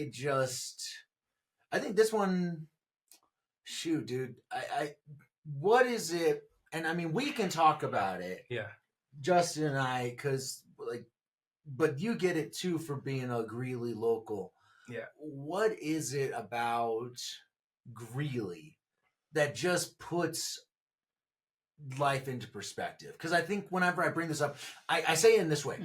this one, shoot, dude. What is it? And I mean, we can talk about it, Yeah. Justin and I, because like, but you get it too for being a Greeley local. Yeah. What is it about Greeley that just puts life into perspective? Because I think whenever I bring this up, I say it in this way: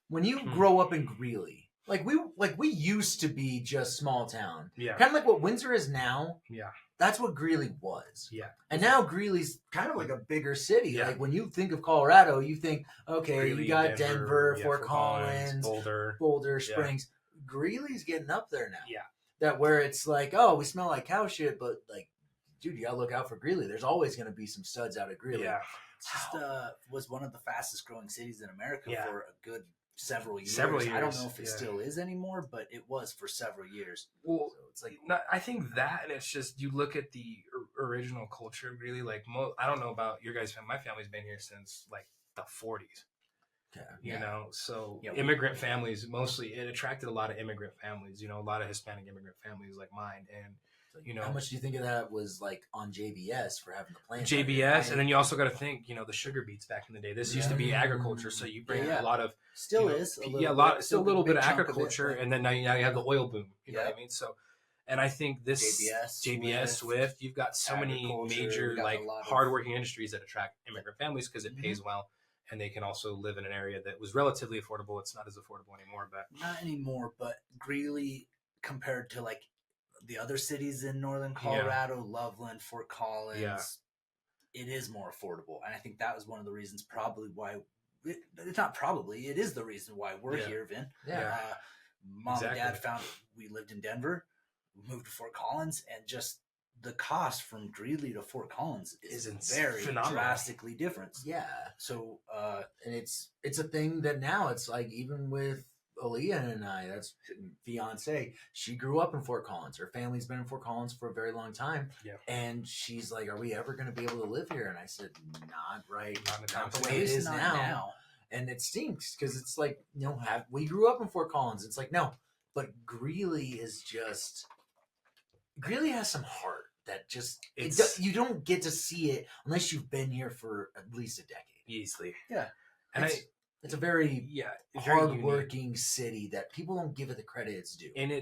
when you grow up in Greeley, like we used to be just small town, Yeah. kind of like what Windsor is now. Yeah. That's what Greeley was. Yeah. And now Greeley's kind of like a bigger city. Yeah. Like when you think of Colorado, you think, okay, Greeley, you got Denver, yeah, Fort Collins, Boulder. Yeah. Springs. Greeley's getting up there now. Yeah. That where it's like, oh, we smell like cow shit, but like, dude, you gotta look out for Greeley. There's always gonna be some studs out of Greeley. Yeah. It's just was one of the fastest growing cities in America Yeah. for a good several years. Several I don't years, know if it yeah. still is anymore, but it was for several years. Well, So it's like I think that, and it's just you look at the original culture. Really, like I don't know about your guys' family. My family's been here since like the 40s. Okay. You know, so Yeah. immigrant families mostly. It attracted a lot of immigrant families. You know, a lot of Hispanic immigrant families like mine, and you know, How much do you think of that was like on JBS for having the plant? JBS, and then you also got to think, you know, the sugar beets back in the day. This used to be Yeah. agriculture, so you bring Yeah. a lot of still you know, is still a little bit of chunk it, agriculture, but and then now you have the oil boom. You know what Yeah. I mean? So, and I think this JBS, Swift, you've got so many agriculture, major we got like a lot of- hardworking industries that attract immigrant families because it Mhm. pays well, and they can also live in an area that was relatively affordable. It's not as affordable anymore, but not anymore, but Greeley compared to like the other cities in northern Colorado, Loveland, Fort Collins, Yeah. it is more affordable. And I think that was one of the reasons probably why it's not probably, it is the reason why we're Yeah. here, Vin. Yeah. Mom Exactly. and dad found we lived in Denver, we moved to Fort Collins, and just the cost from Greeley to Fort Collins is very phenomenal. drastically different. Yeah. So And it's a thing that now it's like, even with Aaliyah and I, that's fiance, she grew up in Fort Collins. Her family's been in Fort Collins for a very long time. Yeah. And she's like, are we ever going to be able to live here? And I said, not right. Not anytime Not the soon. way it it's is not now. And it stinks because it's like, you know, we grew up in Fort Collins. It's like, no, but Greeley has some heart that just, you don't get to see it unless you've been here for at least a decade. easily, Yeah. and It's a very it's very unique. hardworking city that people don't give it the credit it's due. And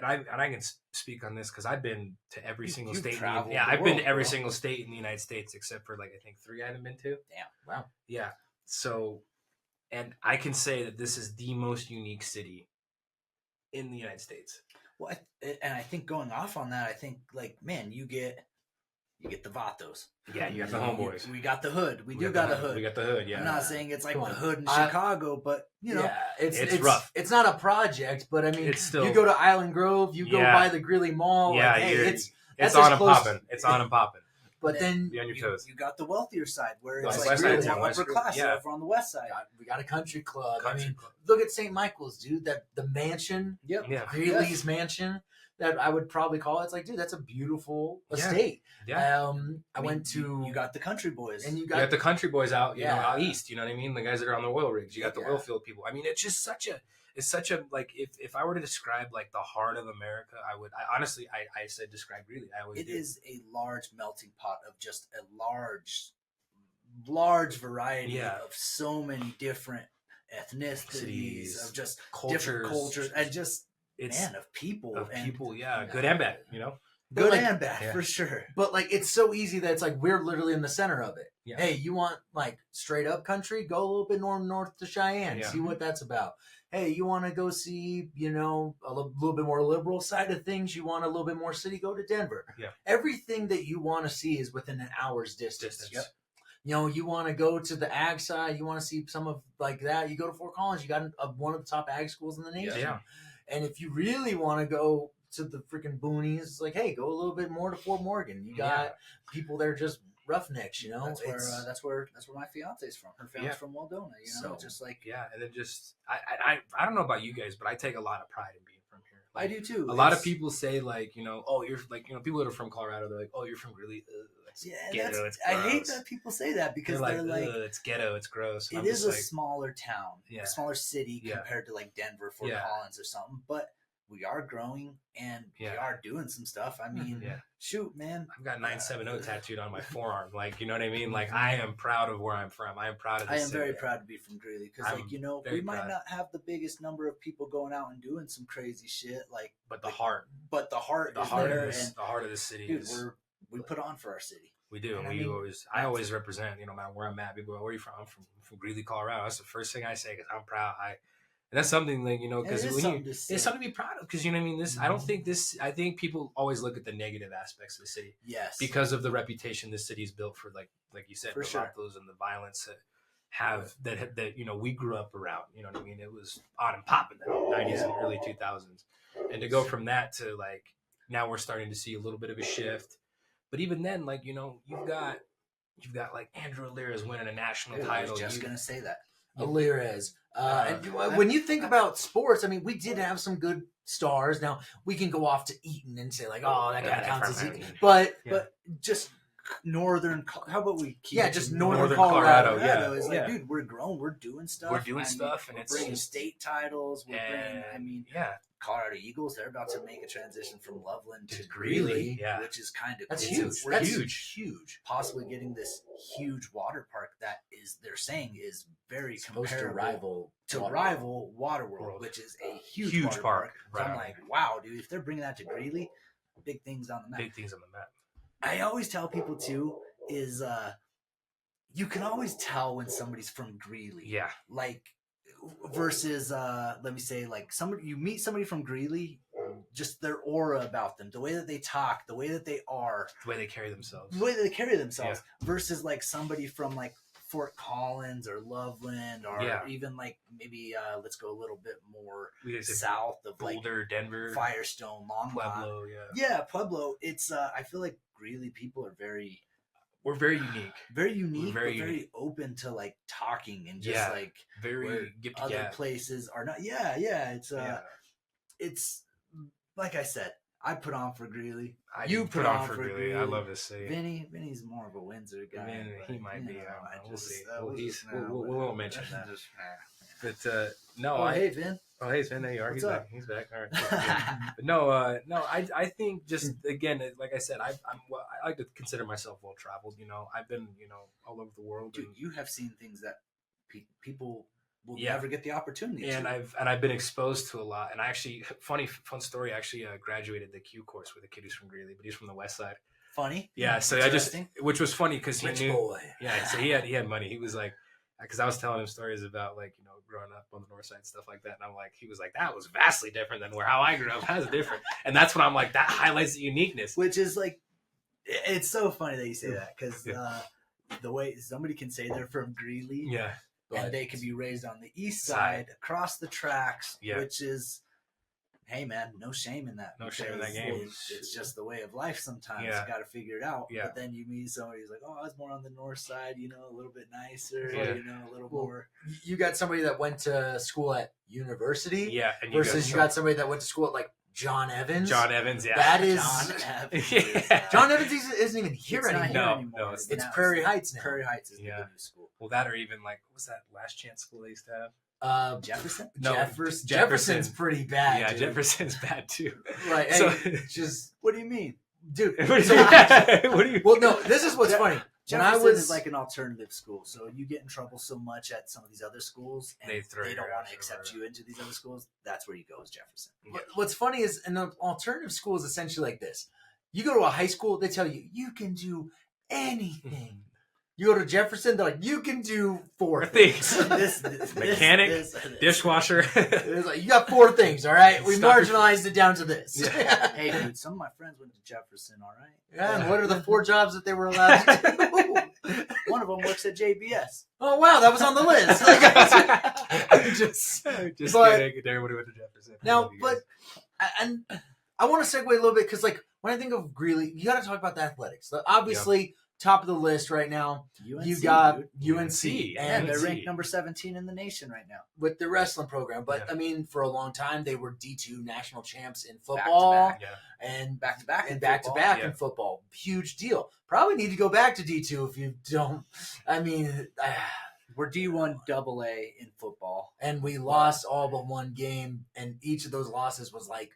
I can speak on this because I've been to every single You've state. traveled the I've been to world, every bro. single state in the United States except for like I think 3 I haven't been to. Damn. Wow. Yeah. So, and I can say that this is the most unique city in the United States. Well, and I think going off on that, I think like, man, you get you get the Vatos. Yeah, you got the homeboys. We got the hood. We do got a hood. We got the hood. Yeah. I'm not saying it's like Come the on. hood in I- Chicago, but you know, yeah, it's rough. It's not a project, but I mean, It's still- you go to Island Grove, you go Yeah. by the Greeley Mall. Yeah, like, hey, you're- it's It's that's on as and close- popping. It's on and popping. But then Be on your you, toes. you got the wealthier side where it's West like side really too, more West- upper class yeah. over on the west side. we got a country club. Country I mean, club. look at St. Michael's, dude. That the mansion, Yep. Yeah. Greeley's mansion, that I would probably call it. It's like, dude, that's a beautiful Yeah. estate. Yeah. I went to You got the country boys. and you You got got the country boys out, you know, Yeah. out east. You know what I mean? The guys that are on the oil rigs. You got the Yeah. oil field people. I mean, it's just such a like. If I were to describe like the heart of America, I would. I honestly, I said describe Greeley. I always It do. is a large melting pot of just a large variety Yeah. of so many different ethnicities, Cities, of just cultures, different cultures, and just it's man of people, of and people. Yeah, yeah. good and bad. You know. But, good like, and bad yeah. for sure. But like, it's so easy that it's like we're literally in the center of it. Yeah. Hey, you want like straight up country? Go a little bit north to Cheyenne. Yeah. See what that's about. Hey, you want to go see, you know, a little bit more liberal side of things? You want a little bit more city? Go to Denver. Yeah. Everything that you want to see is within an hour's distance. Yep. You know, you want to go to the ag side. You want to see some of like that. You go to Fort College. You got one of the top ag schools in the nation. Yeah. And if you really want to go to the freaking boonies, it's like, hey, go a little bit more to Fort Morgan. You got Yeah. people that are just roughnecks, you know. That's where my fiance's from. Her family's Yeah. from Waldona. You know, So- just like Yeah, and then just I don't know about you guys, but I take a lot of pride in being from here. I do too. A lot of It's- people say like, you know, oh, you're like, you know, people that are from Colorado, they're like, oh, you're from Greeley. That's Yeah, ghetto. It's I hate gross. that people say that because They're they're like, like, it's ghetto. It's gross. And it I'm is just a like, smaller town, Yeah. a smaller city Yeah. compared to like Denver, Fort Yeah. Collins, or something. But we are growing and we Yeah. are doing some stuff. I mean, Yeah. shoot, man. I've got 970 tattooed on my forearm. Like, you know what I mean? Like, I am proud of where I'm from. I am proud of I this am city. very proud to be from Greeley because, I'm like, you know, very we might proud. not have the biggest number of people going out and doing some crazy shit, like, But the heart, but the heart the is heart there, of this, and the heart of this city dude, is. we put on for our city. We do, and And I we mean, always. I always represent. You know, no matter where I'm at. People go, "Where are you from?" I'm from Greeley, Colorado. That's the first thing I say because I'm proud. And that's something like, you know, And because it is when something you, to say. it's something to be proud of. Because you know what I mean. This, I don't think this. I think people always look at the negative aspects of the city Yes, because of the reputation this city's built for, like you said, For the sure. vatos and the violence that you know we grew up around. You know what I mean? It was on and popping in the 90s and early 2000s, and to go from that to like now we're starting to see a little bit of a shift. But even then, like, you know, you've got like Andrew Alira's winning a national Dude, I title. was just You- gonna say that. Alirez. And when you think about sports, I mean, we did have some good stars. Now we can go off to Eaton and say like, oh, that guy Yeah, counts as from Eaton. Eaton. But Yeah. But just northern, how about we keep Yeah, it just to northern Colorado, Colorado yeah, is like, yeah. dude, we're grown, we're doing stuff, We're doing I mean, stuff, and we're it's bringing just- state titles. We're bringing, I and mean, yeah, Colorado Eagles, they're about to make a transition from Loveland to To Greeley, Greeley, yeah. which is kind of that's cool. huge. We're That's huge. huge. possibly getting this huge water park that is, they're saying, is very Supposed to comparable rival Waterworld, World. which is a huge, Huge water park, So right I'm on. like, wow, dude, if they're bringing that to Greeley, big things on the map. big things on the map. I always tell people too is you can always tell when somebody's from Greeley. Yeah, Like versus let me say like somebody you meet somebody from Greeley, just their aura about them, the way that they talk, the way that they are, the way they carry themselves. the way that they carry themselves versus like somebody from like Fort Collins or Loveland or Yeah. even like maybe let's go a little bit more We just south of like Boulder, Denver, Firestone, Longmont. Pueblo. Yeah, Yeah, Pueblo. It's I feel like Greeley people are we're very unique. very unique, very but very unique. open to like talking and just Yeah. like Very where get other together. places are not. Yeah. It's like I said, I put on for Greeley. You put on for Greeley. I Greeley. love this city. Vinny's more of a Windsor guy. Man, but, he might you be. know, I don't know. We'll just, see. we'll He's- just- we won't mention that. Just- But no, Oh, hey Vin. hey Sven, there you are. What's He's up? back. He's back. All right. But no, I think just again, like I said, I like to consider myself well traveled. You know, I've been all over the world, Dude, you have seen things that people will Yeah. never get the opportunity and to. I've been exposed to a lot. And I actually, fun story. I actually graduated the Q course with a kid who's from Greeley, but he's from the West Side. Funny. Yeah, so Interesting. which was funny because he Rich knew. boy. Yeah, so he had money. He was like, because I was telling him stories about like growing up on the North Side and stuff like that, and I'm like, he was like, that was vastly different than how I grew up. That was different, and that's when I'm like, that highlights the uniqueness. Which is like It's so funny that you say that because Yeah. the way somebody can say they're from Greeley Yeah. and they can be raised on the east side across the tracks, Yeah. which is, hey man, no shame in that. No shame in that because game. It's just the way of life. Sometimes Yeah. you got to figure it out. Yeah. But then you meet somebody who's like, oh, I was more on the north side, a little bit nicer, Yeah. a little Well, more. You got somebody that went to school at university Yeah. And versus you got somebody that went to school at like John Evans. John Evans. Yeah. That is John Evans. Yeah. John Evans isn't even here It's not anymore. here No, anymore. no, it's It's now Prairie Heights now. Prairie Heights is the Yeah. new school. Well, that or even like what was that last chance school they used to have? Jefferson? No, Jefferson's Jefferson. pretty bad. Yeah, dude. Jefferson's bad too. Right. So- Hey, just What do you mean? dude. what do you so- what do you? well, no. This is what's funny. When I Jefferson was is like an alternative school, so you get in trouble so much at some of these other schools, and They they, throw you don't out want to or accept whatever. you into these other schools. That's where you go, is Jefferson. what's funny is an alternative school is essentially like this. You go to a high school, they tell you you can do anything. You go to Jefferson, they're like, you can do 4 things. Things. Mechanic, Dishwasher. It's like, you got 4 things, all right? We Stop your- marginalized it down to this. Yeah. Hey, dude, some of my friends went to Jefferson, all right? Yeah, and what are the 4 jobs that they were allowed to do? One of them works at JBS. Oh, wow, that was on the list. just But- kidding. Everybody went to Jefferson. I Now, love you but guys. and I want to segue a little bit because, like, when I think of Greeley, you got to talk about the athletics. Obviously, top of the list right now. UNC, You got dude. UNC, Yeah, And and they're UNC. ranked number 17 in the nation right now. with the wrestling program. But Yeah. I mean, for a long time, they were D2 national champs in football Back-to-back. Yeah. and Back to back. and back to back Yeah. in football. Huge deal. Probably need to go back to D2 if you don't. I mean, We're D1 AA in football. and we lost all but one game, and each of those losses was like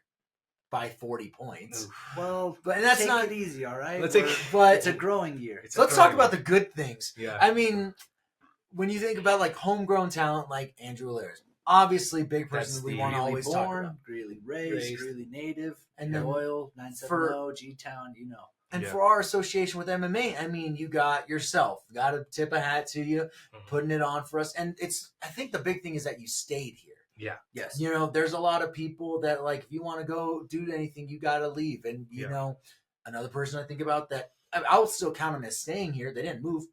by 40 points. Oof. Well, But and that's take not. it easy, all right? Let's take- We're- But it's a growing year. It's a let's talk growing- about the good things. Yeah. I mean, when you think about like homegrown talent like Andrew Laris, obviously big person That's we the want to Greeley always talk born, about. Greeley raised, Raised. Greeley native, And then Royal, 970, G-Town, you know. And Yeah. for our association with MMA, I mean, you got yourself. Got to tip a hat to you, Mhm. putting it on for us. And I think the big thing is that you stayed here. Yeah. Yes. You know, there's a lot of people that like, if you want to go do anything, you got to leave. And, you Yeah. know, another person I think about that, I'll still count him as staying here. They didn't move.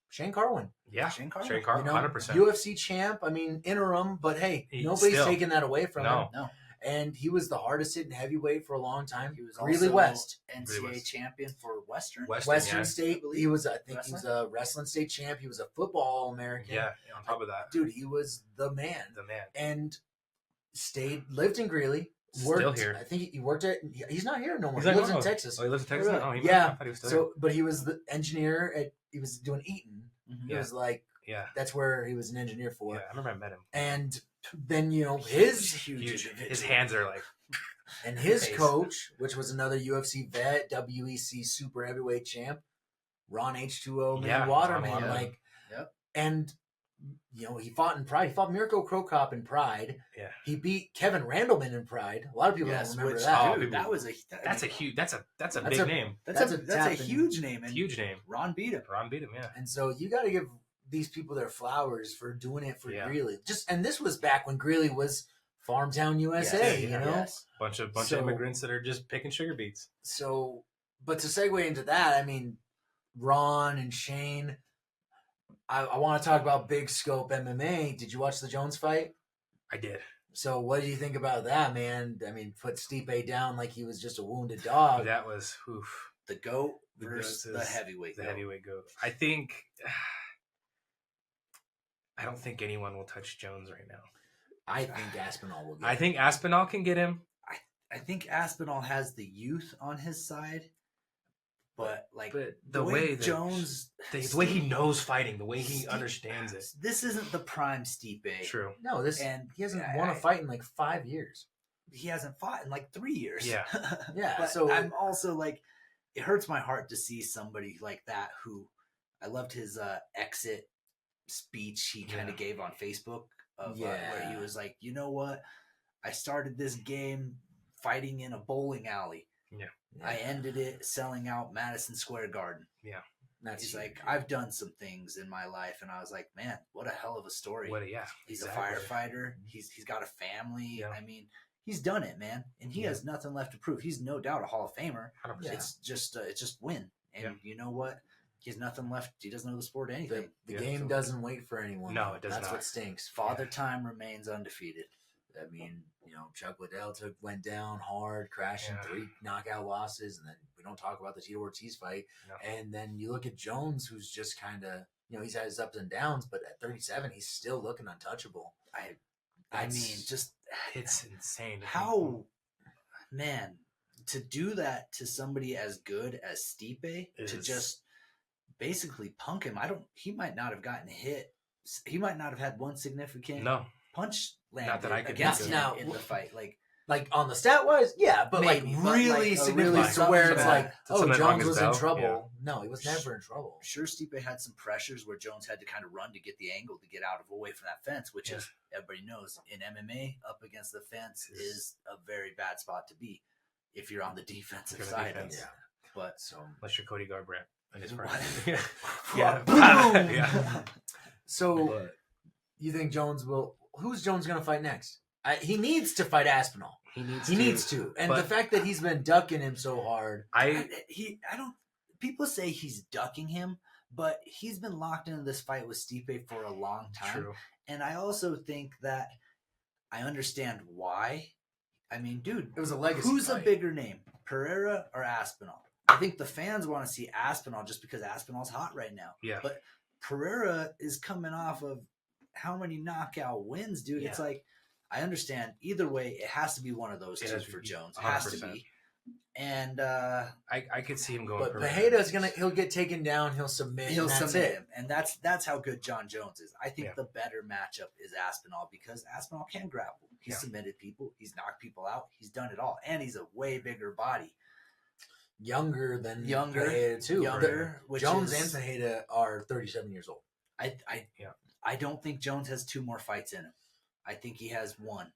Shane Carwin, Yeah. Shane Carwin. Shane Carwin, you know, 100%. UFC champ. I mean, interim, but hey, nobody's Still. taking that away from No. him. No. And he was the hardest hitting heavyweight for a long time. He was Greeley also West. NCAA Greeley West. champion for Western. Western yeah. State. believe. He was, I think, he was a wrestling state champ. He was a football American. Yeah. On top of that, Dude, he was the man. the man. And lived in Greeley. Worked, Still here. I think he worked at. He's not here no more. He's He not- lives in oh. Texas. Oh, he lives in Texas. Really? Oh, he Yeah. I thought he was still So, but he was the engineer at. He was doing Eaton. Mhm. He Yeah. was like, here. Yeah. that's where he was an engineer for. Yeah. I remember I met him. And then his Huge. His hands are like. and his face. coach, which was another UFC vet, WEC super heavyweight champ, Ron H2O man, Yeah, Ron Waterman, Waterman. like, Yep. and he fought in Pride. He fought Mirko Krokop in Pride. Yeah. He beat Kevin Randleman in Pride. A lot of people Yes, don't remember which, that. Oh, dude, that was a That's a huge. That's a That's big a- name. that's a a tap in. huge name. And Huge name. Ron beat him. Ron beat him. Yeah. And so you got to give these people their flowers for doing it for Yeah. Greeley. And this was back when Greeley was Farmtown, USA. Yes, you yeah. know. Yes. Bunch of So- immigrants that are just picking sugar beets. So, but to segue into that, I mean, Ron and Shane. I want to talk about big scope MMA. Did you watch the Jones fight? I did. So, what do you think about that, man? I mean, put Stipe down like he was just a wounded dog. That was oof, The GOAT The versus GOAT the is heavyweight. the goat. heavyweight goat. I think. I don't think anyone will touch Jones right now. I think Aspinall will get I think Aspinall can get him. I think Aspinall has the youth on his side, but like But the way Jones, the way he knows fighting, the way he understands it. This isn't the prime Stipe. True. No, And he hasn't I- won a I- fight in like 5 years. He hasn't fought in like 3 years. Yeah. Yeah, But so- I'm also like, it hurts my heart to see somebody like that who I loved his exit speech he kind Yeah. of gave on Facebook of where Yeah. he was like, you know what? I started this game fighting in a bowling alley. I ended it selling out Madison Square Garden. That's He's huge. like, I've done some things in my life, and I was like, man, what a hell of a story. He's exactly. a firefighter. He's got a family. Yeah. I mean, he's done it, man, and he Yeah. has nothing left to prove. He's no doubt a Hall of Famer. 100%. Yeah. It's just win, And you know what? He has nothing left. He doesn't know the sport or anything. The game doesn't wait for anyone. No, it does That's not. what stinks. Father Time remains undefeated. I mean, Chuck Liddell went down hard, crashing 3 knockout losses, and then we don't talk about the Tito Ortiz fight. No. And then you look at Jones, who's just kind of, he's had his ups and downs, but at 37, he's still looking untouchable. I mean, just it's insane. how, man, to do that to somebody as good as Stipe, to just basically punk him. He might not have gotten hit. He might not have had one significant punch landed against him in the fight. Like on the stat wise, yeah, but maybe, like but really like significant to where it's like, Jones was in trouble. Yeah. No, he was never in trouble. Sure, Stipe had some pressures where Jones had to kind of run to get the angle to get out of away from that fence, which is, everybody knows, in MMA, up against the fence is a very bad spot to be if you're on the defensive side. Defense. Yeah, but unless you're Cody Garbrandt and his friend. yeah. So, you think who's Jones going to fight next? He needs to fight Aspinall. He needs to. And the fact that he's been ducking him so hard. People say he's ducking him, but he's been locked into this fight with Stipe for a long time. True. And I also think that I understand why. I mean, dude, it was a legacy who's fight. A bigger name, Pereira or Aspinall? I think the fans want to see Aspinall just because Aspinall's hot right now. Yeah. But Pereira is coming off of how many knockout wins, dude? Yeah. It's like, I understand. Either way, it has to be one of those two for Jones. It has to be. And I could see him going. But Pereira's he'll get taken down. He'll submit. He'll submit him, and that's how good John Jones is. I think the better matchup is Aspinall because Aspinall can grapple. He's submitted people. He's knocked people out. He's done it all, and he's a way bigger body. Younger than Pereira too. Jones and Pereira are 37 years old. I don't think Jones has 2 more fights in him. I think he has 1.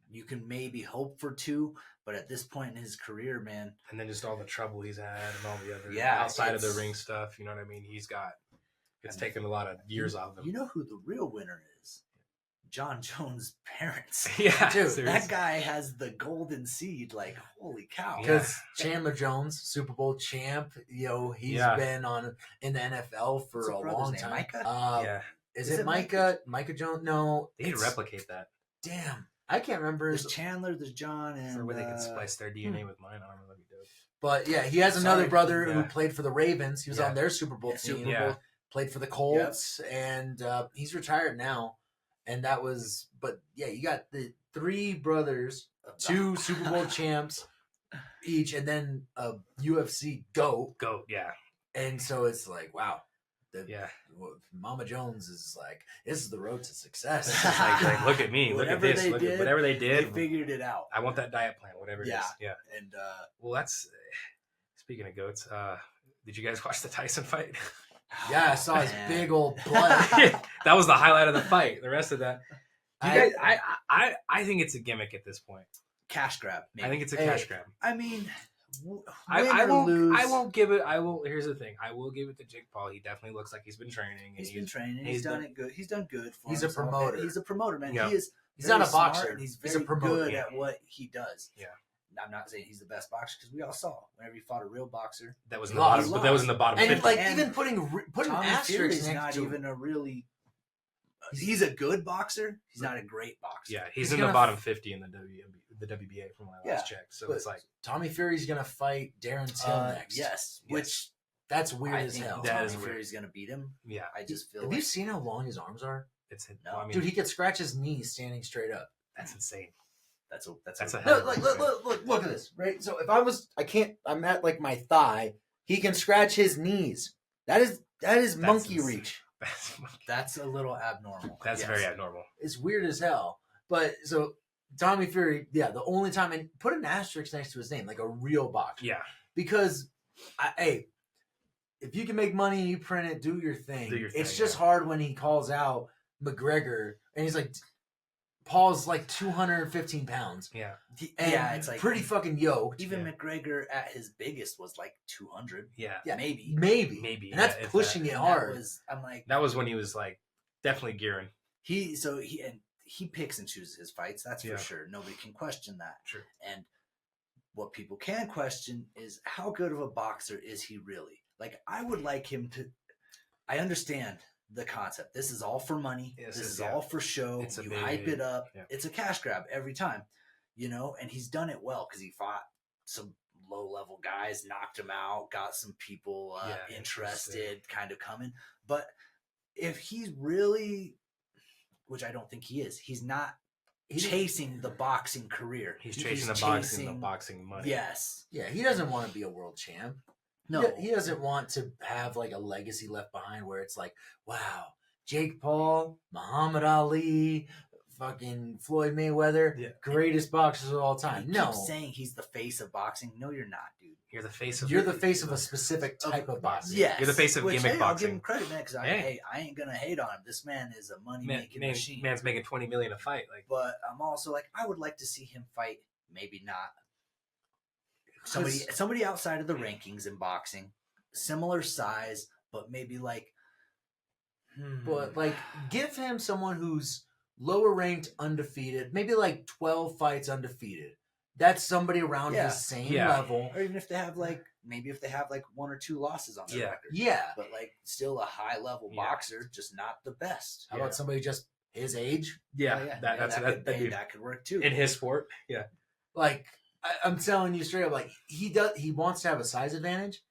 You can maybe hope for 2, but at this point in his career, man. And then just all the trouble he's had and all the other outside of the ring stuff, you know what I mean? It's taken a lot of years off of him. You know who the real winner is? John Jones' parents. Yeah, dude, that guy has the golden seed. Like, holy cow! Because Chandler Jones, Super Bowl champ, he's been in the NFL for a long time. Micah? Is it Micah? Micah Jones? No, they need to replicate that. Damn, I can't remember. There's Chandler, there's John, and for where they can splice their DNA with mine. I don't know, that'd be dope. But yeah, he has another brother who played for the Ravens. He was on their Super Bowl team. Played for the Colts, and he's retired now. And that was, but yeah, you got the 3 brothers, 2 Super Bowl champs each, and then a UFC GOAT. Yeah. And so it's like, wow. Mama Jones is like, this is the road to success. like, look at me. Look at this. Whatever they did. They figured it out. I want that diet plan, whatever it is. Yeah. And, well, that's, speaking of goats, did you guys watch the Tyson fight? Yeah, I saw his big old blood. That was the highlight of the fight. The rest of that, I think it's a gimmick at this point. Cash grab. Maybe. I think it's a cash grab. I mean, I won't give it. Here's the thing. I will give it to Jake Paul. He definitely looks like he's been training. He's been training. He's done it good. He's done good. He's a promoter. He's a promoter, man. Yeah. He's not a boxer. He's very good at what he does. Yeah. I'm not saying he's the best boxer because we all saw whenever he fought a real boxer that was in the bottom. But that was in the bottom. And 50. like even putting asterisks next next to to even a really. He's a good boxer. He's not a great boxer. Yeah, he's in the bottom 50 in the WBA from when I last checked. So it's like Tommy Fury's gonna fight Darren Till next. Yes, which that's weird as hell. Tommy Fury's gonna beat him. Yeah, I just feel. Have you seen how long his arms are? Dude, he could scratch his knees standing straight up. That's insane. That's a hell. Look at this, right? So if I'm at like my thigh. He can scratch his knees. That is monkey reach. That's a little abnormal. That's very abnormal. It's weird as hell. But so Tommy Fury, the only time, and put an asterisk next to his name, like a real boxer. Yeah. Because, if you can make money, you print it, do your thing. It's just hard when he calls out McGregor, and he's like, Paul's like 215 pounds. Yeah. And it's like pretty fucking yoked. Even McGregor at his biggest was like 200. Yeah. Maybe. And that's pushing it hard. That was when he was like definitely gearing. He picks and chooses his fights. That's for sure. Nobody can question that. Sure. And what people can question is how good of a boxer is he really? Like, I would like him to. I understand the concept. This is all for money. Yes, This is yeah. all for show. It's a You big- hype it up. yeah. It's a cash grab every time, you know. And he's done it well because he fought some low-level guys, knocked him out, got some people Yeah, interested, kind of coming. But if he's really, which I don't think he is, he's not chasing the boxing career. He's chasing the boxing money. Yes. Yeah, he doesn't want to be a world champ. No. He doesn't want to have like a legacy left behind where it's like, wow, Jake Paul, Muhammad Ali, fucking Floyd Mayweather, Yeah. greatest boxers of all And time. he No, keeps saying he's the face of boxing. No, you're not, dude. You're the face of. you're the face of a specific type of boxing. Yes. You're the face of Which, gimmick hey, I'll give boxing. him credit, man, because Hey. I ain't gonna hate on him. This man is a money-making machine. Man's making $20 million a fight. Like, But I'm also like, I would like to see him fight. Maybe not somebody outside of the rankings in boxing, similar size, but maybe like. But like, give him someone who's lower ranked, undefeated, maybe like 12 fights undefeated. That's somebody around Yeah. his same Yeah. level. or even if they have like one or two losses on their Yeah. record, Yeah. but like still a high-level Yeah. boxer, just not the best. How about somebody just his age? That could work too. in his sport. Yeah. Like, I'm telling you straight up, like he wants to have a size advantage,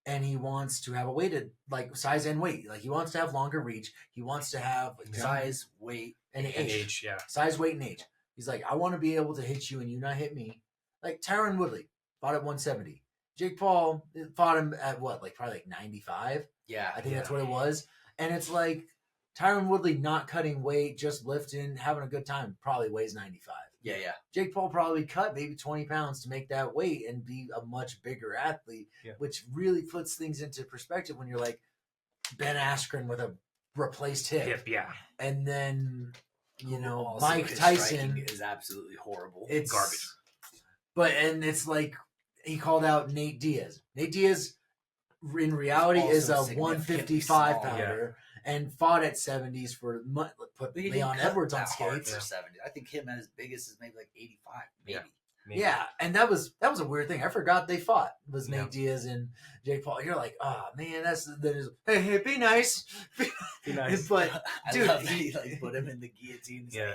and he wants to have a weighted like size and weight. Like he wants to have longer reach. He wants to have Size, weight, and And age. age. Yeah. Size, weight, and age. He's like, I want to be able to hit you and you not hit me. Like Tyron Woodley fought at 170. Jake Paul fought him at what, like probably like 95. yeah. I think that's what it was. And it's like Tyron Woodley not cutting weight, just lifting, having a good time. Probably weighs 95. Yeah. Jake Paul probably cut maybe 20 pounds to make that weight and be a much bigger athlete, Yeah. which really puts things into perspective when you're like Ben Askren with a replaced hip. Yeah. And then, you know, Also, Mike his Tyson. striking is absolutely horrible. It's Garbage. But, and it's like, he called out Nate Diaz. Nate Diaz, in reality, Also is a significantly 155 small. pounder and fought at 70s for put But he Leon didn't cut Edwards on that hard skates. for 70. I think him at his biggest is maybe like 85, maybe. Yeah. Maybe. Yeah, and that was a weird thing. I forgot they fought. Was Yeah. Nate Diaz and Jake Paul? You're like, oh man, hey, be nice. Be nice. But I dude, love that he like put him in the guillotine. He's Yeah.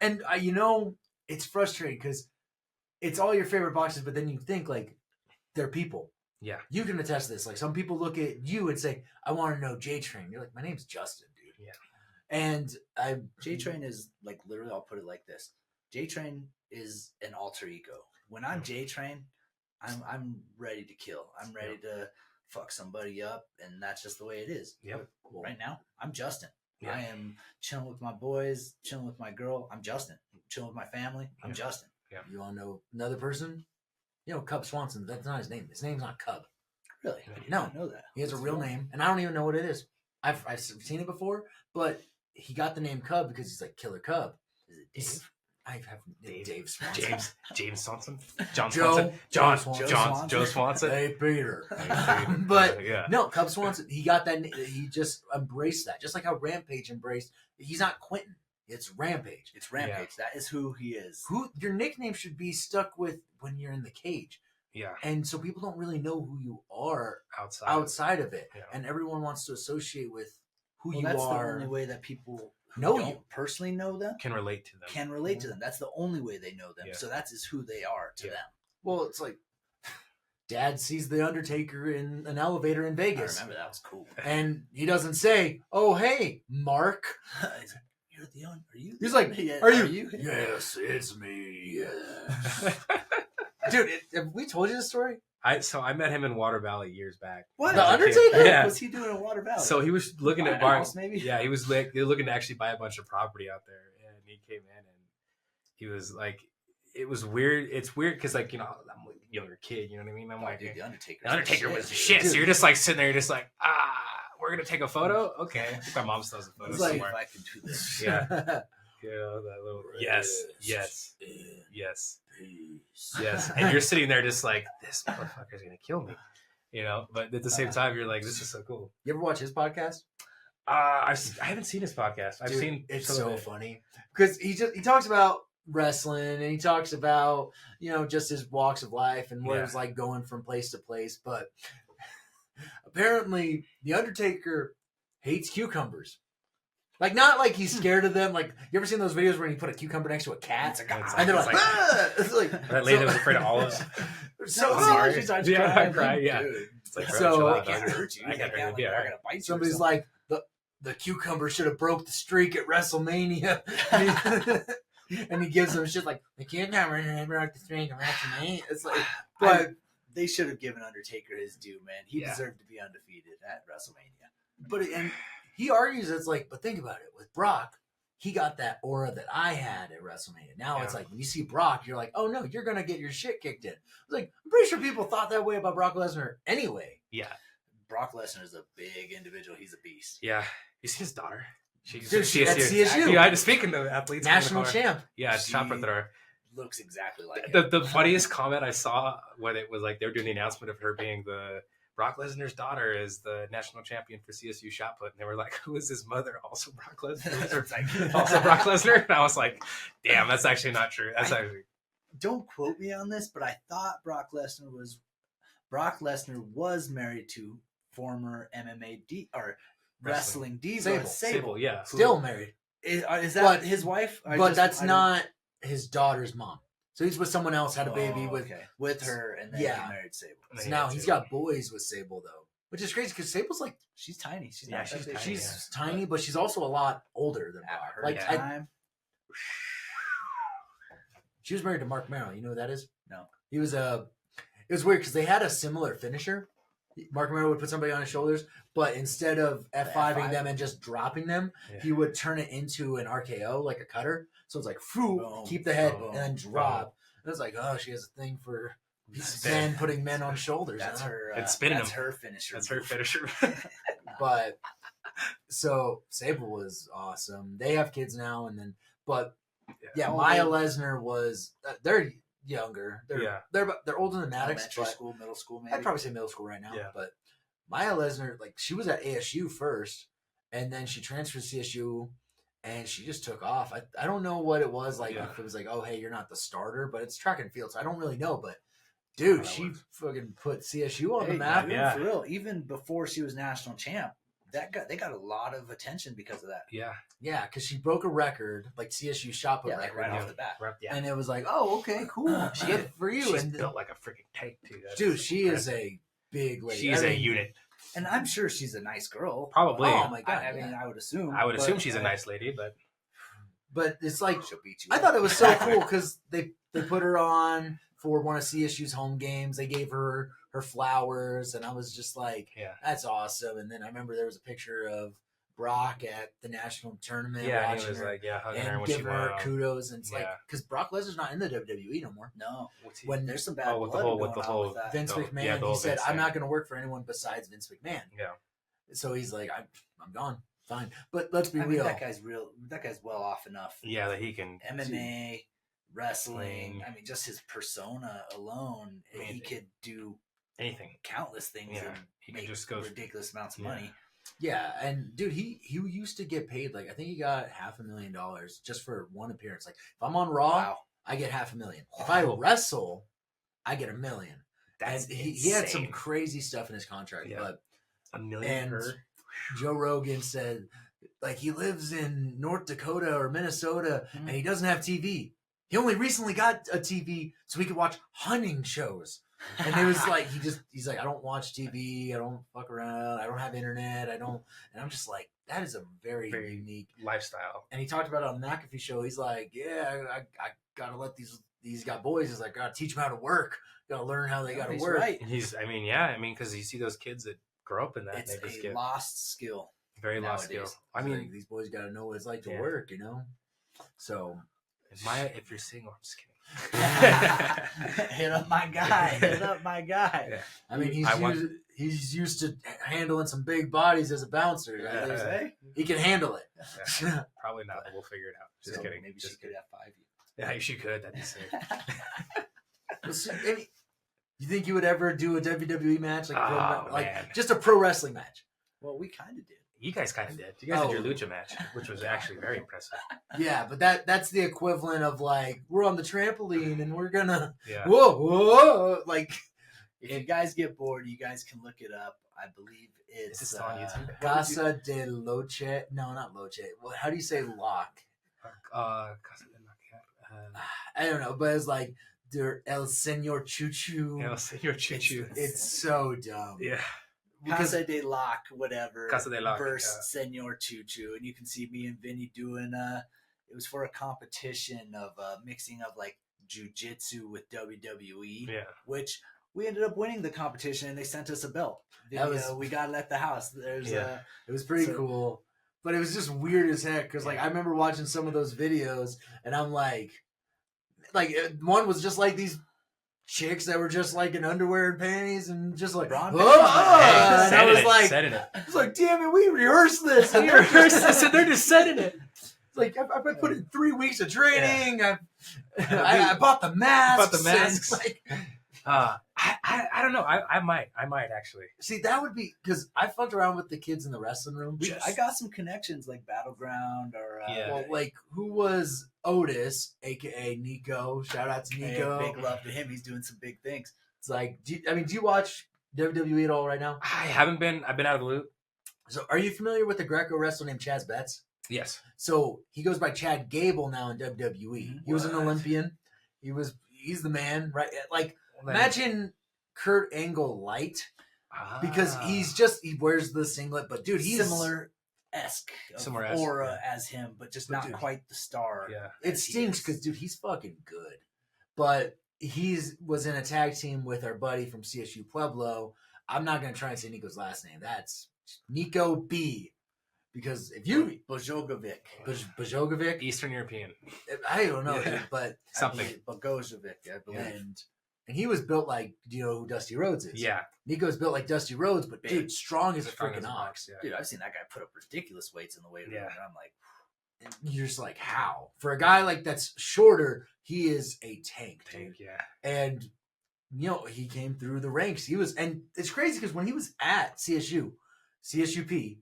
like, you know, it's frustrating because it's all your favorite boxers, but then you think like they're people. Yeah. You can attest to this. Like some people look at you and say, I want to know J-Train. You're like, my name's Justin, dude. Yeah. And J-Train is like, literally, I'll put it like this. J-Train is an alter ego. When I'm J-Train, I'm ready to kill. I'm ready to fuck somebody up, and that's just the way it is. Yep. But right now, I'm Justin. Yeah. I am chilling with my boys, chilling with my girl. I'm Justin. Chilling with my family. I'm Yeah. Justin. you want to know another person? You know, Cub Swanson. That's not his name. His name's not Cub. Really? I did No. not know that. He has a What's real going on? name, and I don't even know what it is. I've seen it before, but he got the name Cub because he's like Killer Cub. Is it He's- Dave? I have Dave. Dave Swanson. James Swanson. John Joe- Swanson. John. Joe John. Joe Swanson. Hey Peter. Hey, Peter. But yeah. no, Cub Swanson. He got that. He just embraced that, just like how Rampage embraced. He's not Quentin. It's Rampage. It's Rampage. That is who he is. Who your nickname should be stuck with when you're in the cage, Yeah. and so people don't really know who you are Outside. outside of it, Yeah. and everyone wants to associate with who Well, you that's are. the only way that people who Know don't you. personally know them Can relate to them. can relate to them. That's the only way they know them. Yeah. So that's is who they are to Yeah. them. Well, it's like Dad sees the Undertaker in an elevator in I Vegas, remember that was cool. and he doesn't say, "Oh, hey, Mark." He's like, "You're the are you?" He's like, Yeah, "Are you?" him?" Yes, it's me. Yes. Dude, have we told you the story? So I met him in Water Valley years back. What? The As a kid. Undertaker? What Yeah. was he doing in Water Valley? So he was looking Buying at a buying. house, maybe? Yeah, he was looking to actually buy a bunch of property out there, and he came in and he was like, it was weird. It's weird because like I'm a younger kid, you know what I mean? I'm Oh, like, dude, the Undertaker. the Undertaker was the dude. shit. So Dude. you're just like sitting there, you're just like, we're gonna take a photo. Okay, I think my mom still has a photo Let's see somewhere. if I can do this. Yeah. You know, that little yes. And you're sitting there just like, this motherfucker's gonna kill me, you know. But at the same time, you're like, this is so cool. You ever watch his podcast? I haven't seen his podcast. I've Dude, seen it's some so of it. funny because he talks about wrestling, and he talks about, you know, just his walks of life and what Yeah. it was like going from place to place. But apparently, the Undertaker hates cucumbers. Like, not like he's scared of them. Like, you ever seen those videos where you put a cucumber next to a cat? It's like, And they're It's like, like- ah! It's like, That lady that was afraid of olives. so I'm sorry. She starts Yeah, crying. I cry, yeah. Dude, It's like, So- bro, chill I out, can't dog. hurt you. I can't hurt you. Like, Yeah, they're all right. gonna bite you. or Somebody's something. like, the cucumber should have broke the streak at WrestleMania. And he gives them shit like, the cucumber should have broke the streak at WrestleMania. It's like, but They should have given Undertaker his due, man. He Yeah. deserved to be undefeated at WrestleMania. and he argues, it's like, but think about it. With Brock, he got that aura that I had at WrestleMania. Now it's Yeah. like, when you see Brock, you're like, oh no, you're going to get your shit kicked in. It's like, I'm pretty sure people thought that way about Brock Lesnar anyway. Yeah. Brock Lesnar is a big individual. He's a beast. Yeah. You see his daughter? She's Dude, she- at CSU. Yeah, speaking of athletes, I'm gonna National call her- champ. Yeah, She- shot put her. Looks exactly like The funniest comment I saw when it was like they were doing the announcement of her being the Brock Lesnar's daughter is the national champion for CSU shot put, and they were like, "Who is his mother? Also Brock Lesnar? Or, like, also Brock Lesnar?" And I was like, "Damn, that's actually not true. That's actually Don't quote me on this, but I thought Brock Lesnar was married to former MMA wrestling diva Sable, yeah. Still married. Is that But- his wife? But that's not his daughter's mom. So he's with someone else, had a baby with her, and then Yeah. he married Sable. And So then now had he's Sable. got boys with Sable though, which is crazy because Sable's like, She's tiny. She's Yeah, not that she's big. tiny, she's tiny, but she's also a lot older than At Brock. her Like, yeah. time. she was married to Mark Merrill. You know who that is? No. He was it was weird because they had a similar finisher. Mark Merrill would put somebody on his shoulders, but instead of F5ing F5? them and just dropping them, Yeah. he would turn it into an RKO, like a cutter. So it's like, Boom. keep the head Boom. and then drop. And it's like, oh, she has a thing for Spin. men putting men on shoulders. That's huh? her. And spinning that's him. her finisher. That's her move. finisher. But so Sable was awesome. They have kids now, and then yeah, Oh, Maya they- Lesnar was. They're younger. Yeah. They're older than Maddox. Elementary But school, middle school, maybe. I'd probably say middle school right now. Yeah. But Maya Lesnar, like, she was at ASU first, and then she transferred to CSU, and she just took off. I don't know what it was like. Yeah. If it was like, oh hey, you're not the starter, but it's track and field, so I don't really know. But dude, That she was- fucking put CSU on the Hey, map. dude, Yeah. for real. Even before she was national champ, they got a lot of attention because of that. Yeah. Yeah, because she broke a record, like CSU shot put Yeah, like record, right yeah. off the bat. Yeah. and it was like, oh, okay, cool, She- good for you. She's And built like a freaking tank too. That's dude, she is impressive. a big lady. She's I a mean, unit. And I'm sure she's a nice girl. Probably. Oh my god! I mean, yeah. I would assume. I would assume but, she's a nice lady, but But it's like, She'll beat you. I up. thought it was so cool because they put her on for one of CSU's home games. They gave her flowers, and I was just like, yeah. that's awesome. And then I remember there was a picture of Brock at the national tournament, Yeah, and he watching was her like, yeah, hugging her and when she giving her won. kudos. And it's like, Yeah. because Brock Lesnar's not in the WWE no more. No. What's he- When There's some bad with the blood whole- going with the on whole- with that. Vince the- McMahon, yeah, the he whole said, Vince I'm thing. not going to work for anyone besides Vince McMahon. Yeah. So he's like, I'm gone. Fine. But let's be I mean, real. that guy's real. That guy's well off enough. Yeah, that he can. MMA, wrestling. Wrestling. I mean, just his persona alone, I mean, he could do Anything. countless things Yeah, and he could make just go- ridiculous amounts of Yeah. money. Yeah, and dude, he used to get paid like I think he got $500,000 just for one appearance. Like if I'm on Raw, Wow, I get $500,000. If I Wow. wrestle, I get $1 million. that's And he had some insane. crazy stuff in his contract, Yeah. but $1 million and per. Joe Rogan said like he lives in North Dakota or Minnesota Mhm. and he doesn't have TV. He only recently got a TV so he could watch hunting shows. And it was like he's like, I don't watch TV, I don't fuck around, I don't have internet, and I'm just like, that is a very, Very- unique. Lifestyle. And he talked about it on the McAfee show. He's like, yeah, I gotta let these got boys. He's like, gotta teach them how to work, gotta learn how they No, gotta he's work. right. And because you see those kids that grow up in that, It's and they just a get lost skill. very lost skill. nowadays. I He's mean, like, these boys gotta know what it's like to Yeah. work, you know. So Maya, if you're single, I'm just kidding. Hit up my guy. Hit up my guy. Yeah. I mean, he's used to handling some big bodies as a bouncer. Right? Yeah. There's- Say? He can handle it. Yeah. Probably not, but we'll figure it out. Just So kidding. Maybe Just she could kidding. F5 you. Yeah, she could. That'd be sick. You think you would ever do a WWE match, like, Oh, like man. just a pro wrestling match? Well, we kind of did. You guys kind of did. You guys Oh. did your lucha match, which was actually very impressive. Yeah, but that's the equivalent of like we're on the trampoline and we're gonna Yeah. whoa like If you guys get bored, you guys can look it up. I believe it's Is this on YouTube? Casa de Loche. No, not Loche. Well, how do you say lock? Casa de la I don't know, but it's like El Senor Choo Choo. El Señor Choo Choo. It's so dumb. Yeah. Because Casa de Lock, whatever. Casa de Lock, versus Senor Choo Choo, and you can see me and Vinny doing. It was for a competition of mixing of like jujitsu with WWE, Yeah. which we ended up winning the competition, and they sent us a belt. That was- we got it at the house. There's Yeah. it was pretty So- cool, but it was just weird as heck. Because like I remember watching some of those videos, and I'm like one was just like these chicks that were just like in underwear and panties, and just like Braun "Whoa!" Hey, and I was like, setting it. I was like, damn it, we rehearsed this. We rehearsed this, and they're just setting it. It's like I put in 3 weeks of training. I bought the masks. Bought the masks. and, like, I don't know. I might actually. see, that would be because I fucked around with the kids in the wrestling room. I got some connections like Battleground or Yeah. Well, like who was Otis, aka Nico? Shout out to hey, Nico. big love to him. He's doing some big things. It's like, do you watch WWE at all right now? I haven't been. I've been out of the loop. So, are you familiar with the Greco wrestler named Chaz Betts? Yes. So he goes by Chad Gable now in WWE. He was an What? Olympian. He's the man, right? Like imagine Kurt Angle light because he wears the singlet, but dude, he's similar-esque Similar-esque, aura as him, but just But not dude, quite the star. Yeah. It as he stinks is. because dude, he's fucking good. But was in a tag team with our buddy from CSU Pueblo. I'm not gonna try and say Nico's last name. That's Nico B. Because if you Bojogovic. Bojogovic, Eastern European. I don't know, Yeah. dude, but Something. Bogojovic, I believe. and he was built like, do you know who Dusty Rhodes is? Yeah. Nico's built like Dusty Rhodes, but Big. dude, strong as a Strong freaking as a ox. ox, yeah. Dude, I've seen that guy put up ridiculous weights in the weight room, Yeah. and I'm like, And you're just like, how? For a guy like that's shorter, he is a tank, dude. Tank, yeah. And he came through the ranks. And it's crazy because when he was at CSUP,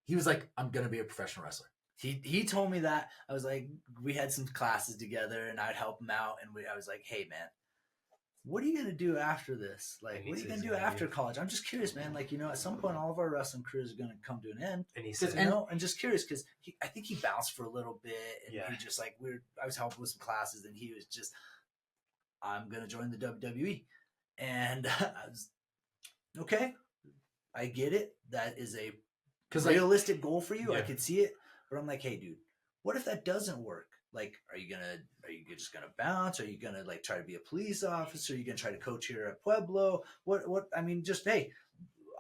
he was like, I'm gonna be a professional wrestler. he told me that. I was like, we had some classes together, and I'd help him out, and I was like, hey, man, what are you gonna do after this? Like, And he what are you says, gonna do yeah, after yeah. college? I'm just curious, man. Like, at some point, all of our wrestling careers are gonna come to an end. And he 'Cause, said, and just curious because I think he bounced for a little bit, and Yeah. he just like I was helping with some classes, and he was just, I'm gonna join the WWE, and I was okay. I get it. That is a realistic goal for you. I Yeah. could see it, but I'm like, hey, dude, what if that doesn't work? Like, are you just gonna bounce? Are you gonna like try to be a police officer? Are you gonna try to coach here at Pueblo? What? I mean, just hey,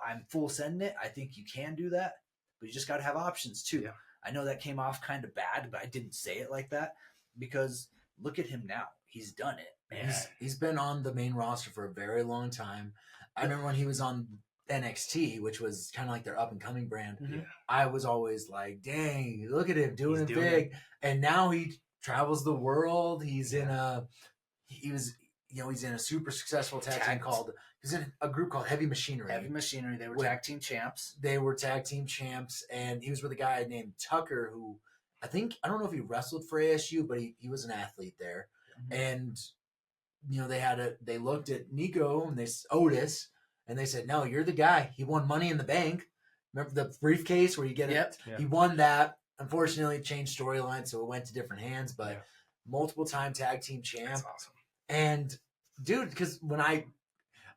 I'm full sending it. I think you can do that, but you just got to have options too. Yeah. I know that came off kind of bad, but I didn't say it like that because look at him now. He's done it, man. He's been on the main roster for a very long time. I remember when he was on NXT, which was kind of like their up and coming brand. Mhm. I was always like, dang, look at him doing He's it doing big. And now he travels the world. He's in he's in a super successful tag team he's in a group called Heavy Machinery. Heavy Machinery. They were With- tag team champs. They were tag team champs, and he was with a guy named Tucker, who I don't know if he wrestled for ASU, but he was an athlete there. Mhm. And they looked at Nico and Otis, and they said, "No, you're the guy. He won Money in the Bank. Remember the briefcase where you get Yep. it? Yeah. He won that. Unfortunately, it changed storyline, so it went to different hands. But Yeah. multiple time tag team champ. That's awesome. And dude, because when I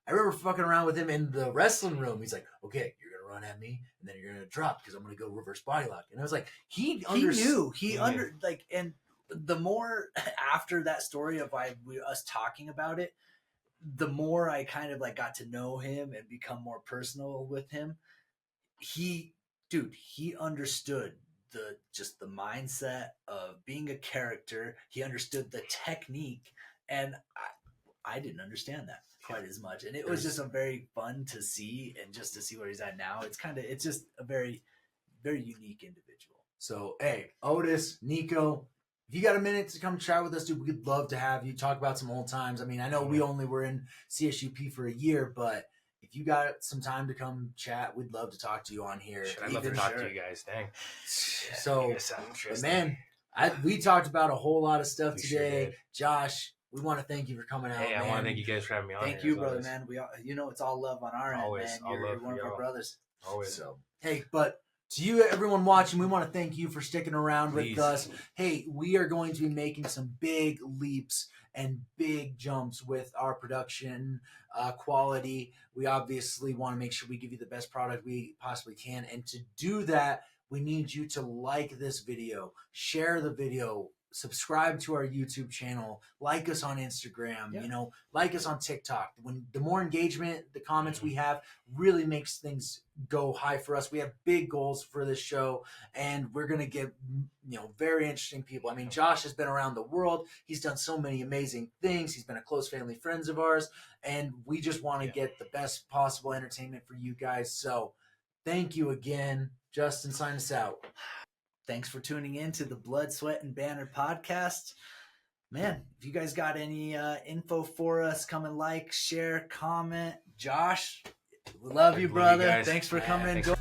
remember fucking around with him in the wrestling room, he's like, "Okay, you're gonna run at me, and then you're gonna drop because I'm gonna go reverse body lock." And I was like, he knew he Yeah. under like, and the more after that story of us talking about it, the more I kind of like got to know him and become more personal with him. He understood the mindset of being a character. He understood the technique, and I didn't understand that quite as much. And it was just a very fun to see, and just to see where he's at now. It's just a very, very unique individual. So, hey, Otis, Nico, if you got a minute to come chat with us, dude, we'd love to have you talk about some old times. I mean, I know we only were in CSUP for a year, but if if you got some time to come chat, we'd love to talk to you on here. Shit, I'd love to Even- talk to you guys. Dang. So, You guys sound but interesting. man, we talked about a whole lot of stuff We sure today. did. Josh, we want to thank you for coming out. Hey, I man. want to thank you guys for having me on. Thank here, you, as brother, always. man. It's all love on our Always, end, man. all You're love one for of our y'all. brothers. Always. So, hey, but to you, everyone watching, we want to thank you for sticking around Please. with us. Hey, we are going to be making some big leaps and big jumps with our production quality. We obviously want to make sure we give you the best product we possibly can. And to do that, we need you to like this video, share the video, subscribe to our YouTube channel, like us on Instagram, Yeah. like us on TikTok. When the more engagement, the comments we have really makes things go high for us. We have big goals for this show, and we're going to get, very interesting people. I mean, Josh has been around the world. He's done so many amazing things. He's been a close family friends of ours, and we just want to get the best possible entertainment for you guys. So thank you again. Justin, sign us out. Thanks for tuning in to the Blood, Sweat, and Banter podcast. Man, if you guys got any info for us, come and like, share, comment. Josh, we love you, Love you brother. guys. Thanks for Yeah, coming. thanks Go for